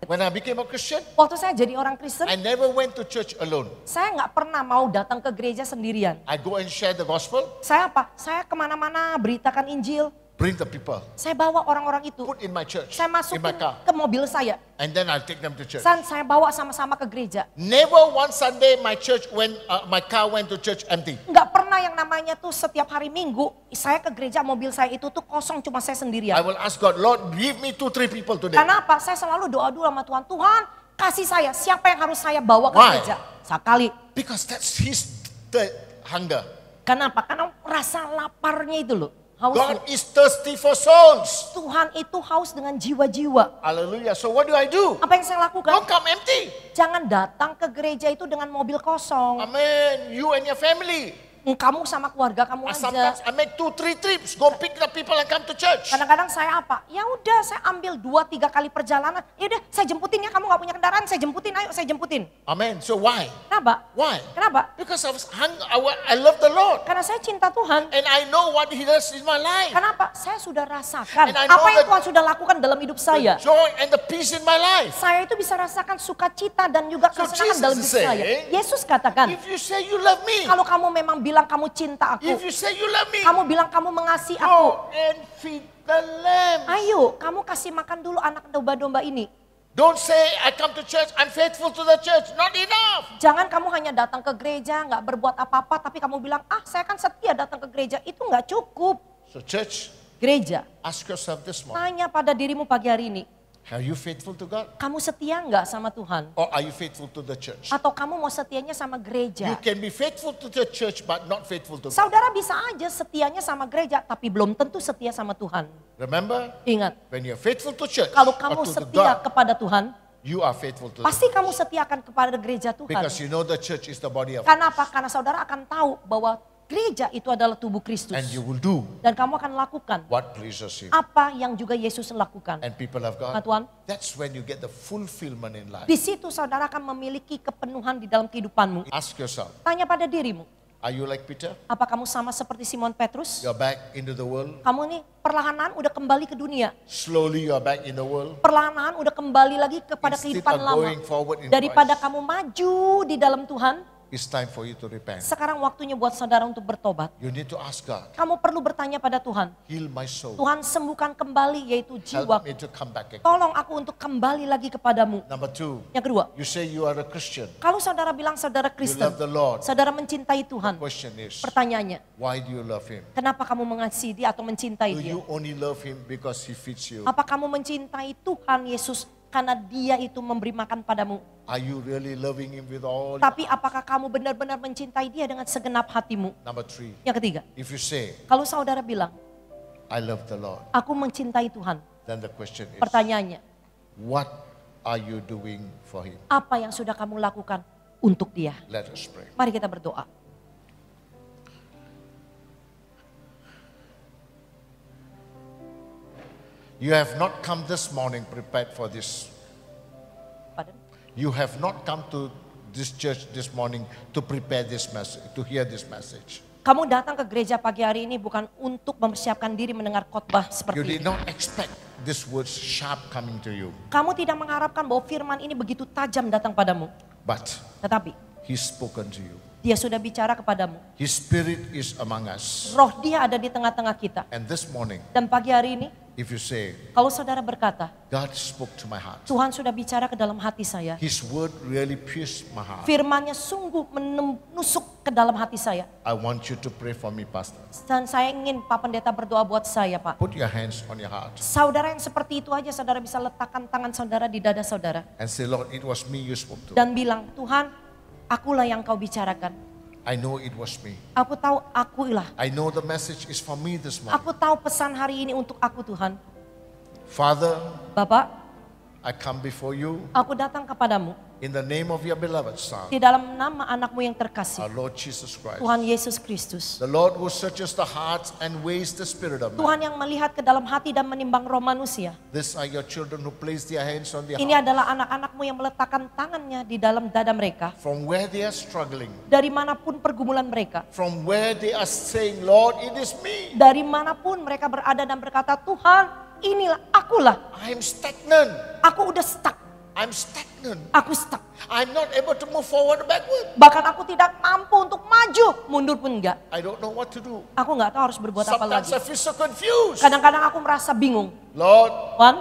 When I became a Christian, Waktu saya jadi orang Kristen, I never went to church alone. saya nggak pernah mau datang ke gereja sendirian. I go and share the gospel, Saya apa? Saya kemana-mana beritakan Injil. bring the people, Saya bawa orang-orang itu. put in my church, Saya in my masukin car, ke mobil saya. and then I'll take them to church. Dan saya bawa sama-sama ke gereja. Never one Sunday my car went to church empty. Nggak pernah yang namanya tuh setiap hari Minggu saya ke gereja, mobil saya itu tuh kosong, cuma saya I sendirian. will ask God, Lord, give me 2-3 people today. Karena apa? Saya selalu doa dulu sama Tuhan. Tuhan kasih saya siapa yang harus saya bawa ke Why? gereja. Sekali. Because that's his the hunger. Kenapa? Karena rasa laparnya itu loh. Haus. God is thirsty for souls. Tuhan itu haus dengan jiwa-jiwa. Hallelujah. So what do I do? Apa yang saya lakukan? Don't come empty. Jangan datang ke gereja itu dengan mobil kosong. Amen. You and your family. Kamu sama keluarga kamu aja. Sometimes I make 2-3 trips. Go pick the people and come to church. Kadang-kadang saya apa? Ya udah saya ambil 2-3 kali perjalanan. Ya udah saya jemputin ya, kamu gak punya kendaraan, saya jemputin, ayo saya jemputin. Amen. So why? Kenapa? Why? Kenapa? Because I love the Lord. Karena saya cinta Tuhan. And I know what he does in my life. Kenapa? Saya sudah rasakan And I know apa yang that- Tuhan sudah lakukan dalam hidup saya. Joy and the peace in my life. Saya itu bisa rasakan sukacita dan juga So kesenangan Jesus dalam is hidup saya. saying, Yesus katakan, If you say you love me, kalau kamu memang bilang kamu cinta aku, if you say you love me, kamu bilang kamu mengasihi aku, go and feed the lamb. ayo kamu kasih makan dulu anak domba-domba ini. Don't say I come to church, I'm faithful to the church. Not enough. Jangan kamu hanya datang ke gereja, nggak berbuat apa-apa, tapi kamu bilang, saya kan setia datang ke gereja. Itu nggak cukup. So church, Gereja, ask yourself this morning. tanya pada dirimu pagi hari ini, Are you faithful to God? kamu setia nggak sama Tuhan? Or are you faithful to the church? Atau kamu mau setianya sama You gereja? can be faithful to the church but not faithful to God. Saudara bisa aja setianya sama gereja, tapi belum tentu setia sama Tuhan. Remember, Ingat, when you're faithful to church kalau or kamu to the setia God, kepada Tuhan, you are faithful to the pasti kamu setiakan kepada gereja Tuhan. because you know the church is the body of Karena apa? Karena saudara akan tahu bahwa gereja itu adalah tubuh Kristus. and you will do Dan kamu akan lakukan what pleases him. apa yang juga Yesus lakukan. And people of Nah, God, Tuhan, that's when you get the fulfillment in life. di situ saudara akan memiliki kepenuhan di dalam kehidupanmu. Ask yourself, Tanya pada dirimu, are you like Peter? apa kamu sama seperti Simon Petrus? You're back into the world. Kamu nih perlahan-lahan udah kembali ke dunia. Slowly you're back in the world. Perlahan-lahan udah kembali lagi kepada Instead kehidupan of lama. going forward in Daripada Christ, kamu maju di dalam Tuhan, it's time for you to repent. sekarang waktunya buat saudara untuk bertobat. You need to ask God, Kamu perlu bertanya pada Tuhan, heal my soul. Tuhan sembuhkan kembali yaitu jiwa. Help me to come back again. Tolong aku untuk kembali lagi kepadamu. Number 2, Yang kedua, you say you are a Christian. kalau saudara bilang saudara You Kristen, love the Lord. saudara mencintai Tuhan. Question is, Pertanyaannya, why do you love him? kenapa kamu mengasihi dia atau mencintai Do dia? you only love him because he feeds you? Apa kamu mencintai Tuhan Yesus karena dia itu memberi makan padamu? Are you really loving him with all? Tapi apakah kamu benar-benar mencintai dia dengan segenap hatimu? Number 3, Yang ketiga, if you say, kalau saudara bilang, I love the Lord, aku mencintai Tuhan. then the question is, Pertanyaannya, what are you doing for him? apa yang sudah kamu lakukan untuk dia? Let us pray. Mari kita berdoa. You have not come this morning prepared for this. Pardon? You have not come to this church this morning to prepare this message, to hear this message. Kamu datang ke gereja pagi hari ini bukan untuk mempersiapkan diri mendengar khotbah You seperti did ini. not expect this word sharp coming to you. Kamu tidak mengharapkan bahwa firman ini begitu tajam datang padamu. But Tetapi He's spoken to you. dia sudah bicara kepadamu. His Spirit is among us. Roh dia ada di tengah-tengah kita. And this morning, Dan pagi hari ini, if you say, kalau saudara berkata, God spoke to my heart. Tuhan sudah bicara ke dalam hati saya. His word really pierced my heart. Firman-Nya sungguh menusuk ke dalam hati saya. I want you to pray for me, Pastor. Dan saya ingin Pak Pendeta berdoa buat saya, Pak. Put your hands on your heart Saudara yang seperti itu aja, saudara bisa letakkan tangan saudara di dada saudara. and say, Lord, it was me you spoke to. Dan bilang, Tuhan, akulah yang kau bicarakan. I know it was me. Aku tahu akulah. I know the message is for me this morning. Aku tahu pesan hari ini untuk aku, Tuhan. Father, Bapak, I come before you aku datang kepadamu in the name of your beloved Son, di dalam nama anakmu yang terkasih, our Lord Jesus Christ. Tuhan Yesus Kristus. The Lord who searches the hearts and weighs the spirit of man. Tuhan yang melihat ke dalam hati dan menimbang roh manusia. These are your children who place their hands on their Ini heart. adalah anak-anakmu yang meletakkan tangannya di dalam dada mereka. From where they are struggling. Dari manapun pergumulan mereka. From where they are saying, Lord, it is me. Dari manapun mereka berada dan berkata, Tuhan, inilah akulah. I'm stagnant. Aku udah stuck. I'm stagnant. Aku stuck. I'm not able to move forward or backward. Bahkan aku tidak mampu untuk maju, mundur pun enggak. I don't know what to do. Aku nggak tahu harus berbuat apa Sometimes lagi. I feel so confused. Kadang-kadang aku merasa bingung. Lord, Tuhan,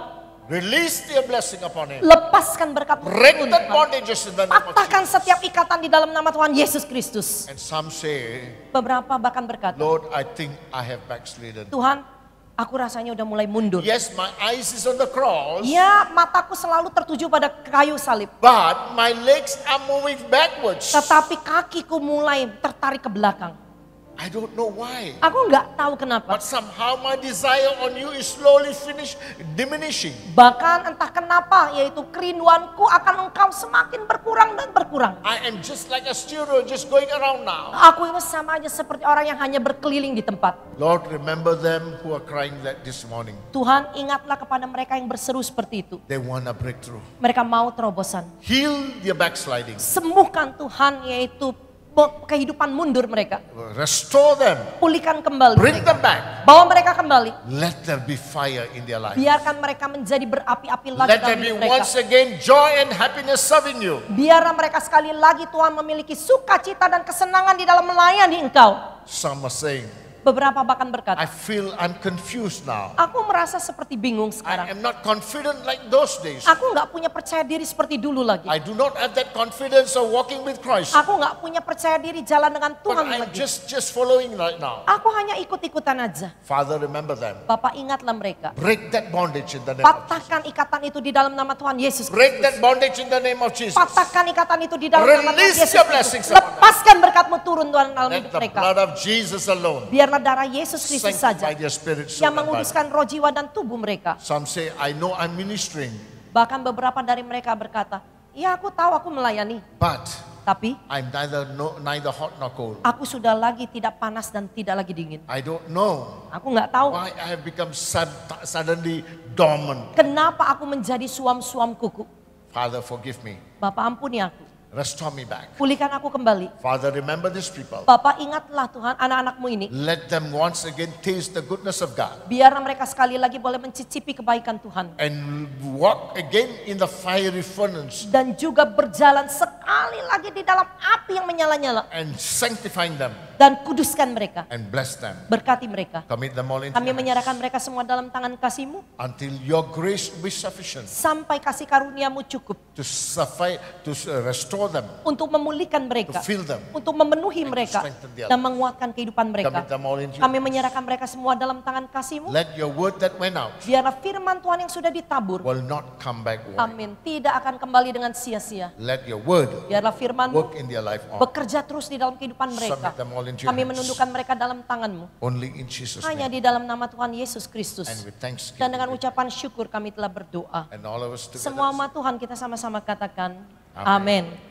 release your blessing upon him. lepaskan berkat-Mu. Break Tuhan. that bondages in the name of Patahkan Jesus. setiap ikatan di dalam nama Tuhan Yesus Kristus. And some say, Beberapa bahkan berkata, Lord, I think I have backslidden. Tuhan, aku rasanya udah mulai mundur. Yes, my eyes is on the cross, Ya, mataku selalu tertuju pada kayu salib. but my legs are moving backwards. Tetapi kakiku mulai tertarik ke belakang. I don't know why. Aku nggak tahu kenapa. But somehow my desire on you is slowly diminishing. Bahkan entah kenapa, yaitu kerinduanku akan Engkau semakin berkurang dan berkurang. I am just like a steward just going around now. Aku ini sama aja seperti orang yang hanya berkeliling di tempat. Lord, remember them who are crying that this morning. Tuhan, ingatlah kepada mereka yang berseru seperti itu. They want a breakthrough. Mereka mau terobosan. Heal their backsliding. Sembuhkan Tuhan, yaitu kehidupan mundur mereka. Restore them. Pulihkan kembali Bring mereka. them back. Bawa mereka kembali. Let there be fire in their life. Biarkan mereka menjadi berapi-api lagi Let dalam there be hidup mereka. once again joy and happiness serving you. Biarlah mereka sekali lagi Tuhan memiliki sukacita dan kesenangan di dalam melayani Engkau. Some are saying, Beberapa bahkan berkata, I feel I'm confused now. aku merasa seperti bingung I sekarang. am not confident like those days. Aku nggak punya percaya diri seperti dulu lagi. I do not have that confidence of walking with Christ. Aku nggak punya percaya diri jalan dengan But Tuhan I'm lagi. just following right now. Aku hanya ikut-ikutan aja. Father, remember them. Bapak ingatlah mereka. Break that bondage in the name of Jesus. Patahkan ikatan itu di dalam nama Tuhan Yesus Break Kristus. that bondage in the name of Jesus. Patahkan ikatan itu di dalam nama Tuhan Release Yesus your Kristus. blessings upon them. Lepaskan berkat-Mu turun Tuhan dalam Let hidup the mereka. blood of Jesus alone Biarlah darah Yesus Kristus saja sanctify their spirit, soul, yang and body. menguduskan roh, jiwa, dan tubuh mereka. Some say, I know I'm ministering, Bahkan beberapa dari mereka berkata, ya aku tahu aku melayani, but tapi I'm neither hot nor cold. aku sudah lagi tidak panas dan tidak lagi dingin. I don't know Aku nggak tahu why I have become suddenly dormant. kenapa aku menjadi suam-suam kuku. Father, forgive me. Bapak ampuni aku, Restore me back. pulihkan aku kembali. Father, remember these people. Bapak ingatlah Tuhan anak-anakmu ini. Let them once again taste the goodness of God Biarlah mereka sekali lagi boleh mencicipi kebaikan Tuhan. and walk again in the fiery furnace Dan juga berjalan sekali lagi di dalam api yang menyala-nyala. and sanctifying them Dan kuduskan mereka, and bless them. berkati mereka. Commit them all into Kami your hands menyerahkan mereka semua dalam tangan kasih-Mu. until your grace will be sufficient Sampai kasih karunia-Mu cukup. to suffice, to restore them, Untuk memulihkan to mereka. fill them. Untuk memenuhi mereka. strengthen their Dan menguatkan kehidupan mereka. Commit them all into your Kami hands. menyerahkan mereka semua dalam tangan kasih-Mu. Let your word that went out Biarlah firman Tuhan yang sudah ditabur. will not come back void. Amin. Tidak akan kembali dengan sia-sia. Let your word Biarlah firman-Mu work in their life on. bekerja terus di dalam kehidupan mereka. Submit them all into your Kami hands. menundukkan mereka dalam tangan-Mu. Only in Jesus' Hanya name. di dalam nama Tuhan Yesus Kristus. And with thanksgiving. Dan dengan ucapan syukur kami telah berdoa. And all of us together. Semua umat Tuhan kita sama-sama katakan Amin. amin.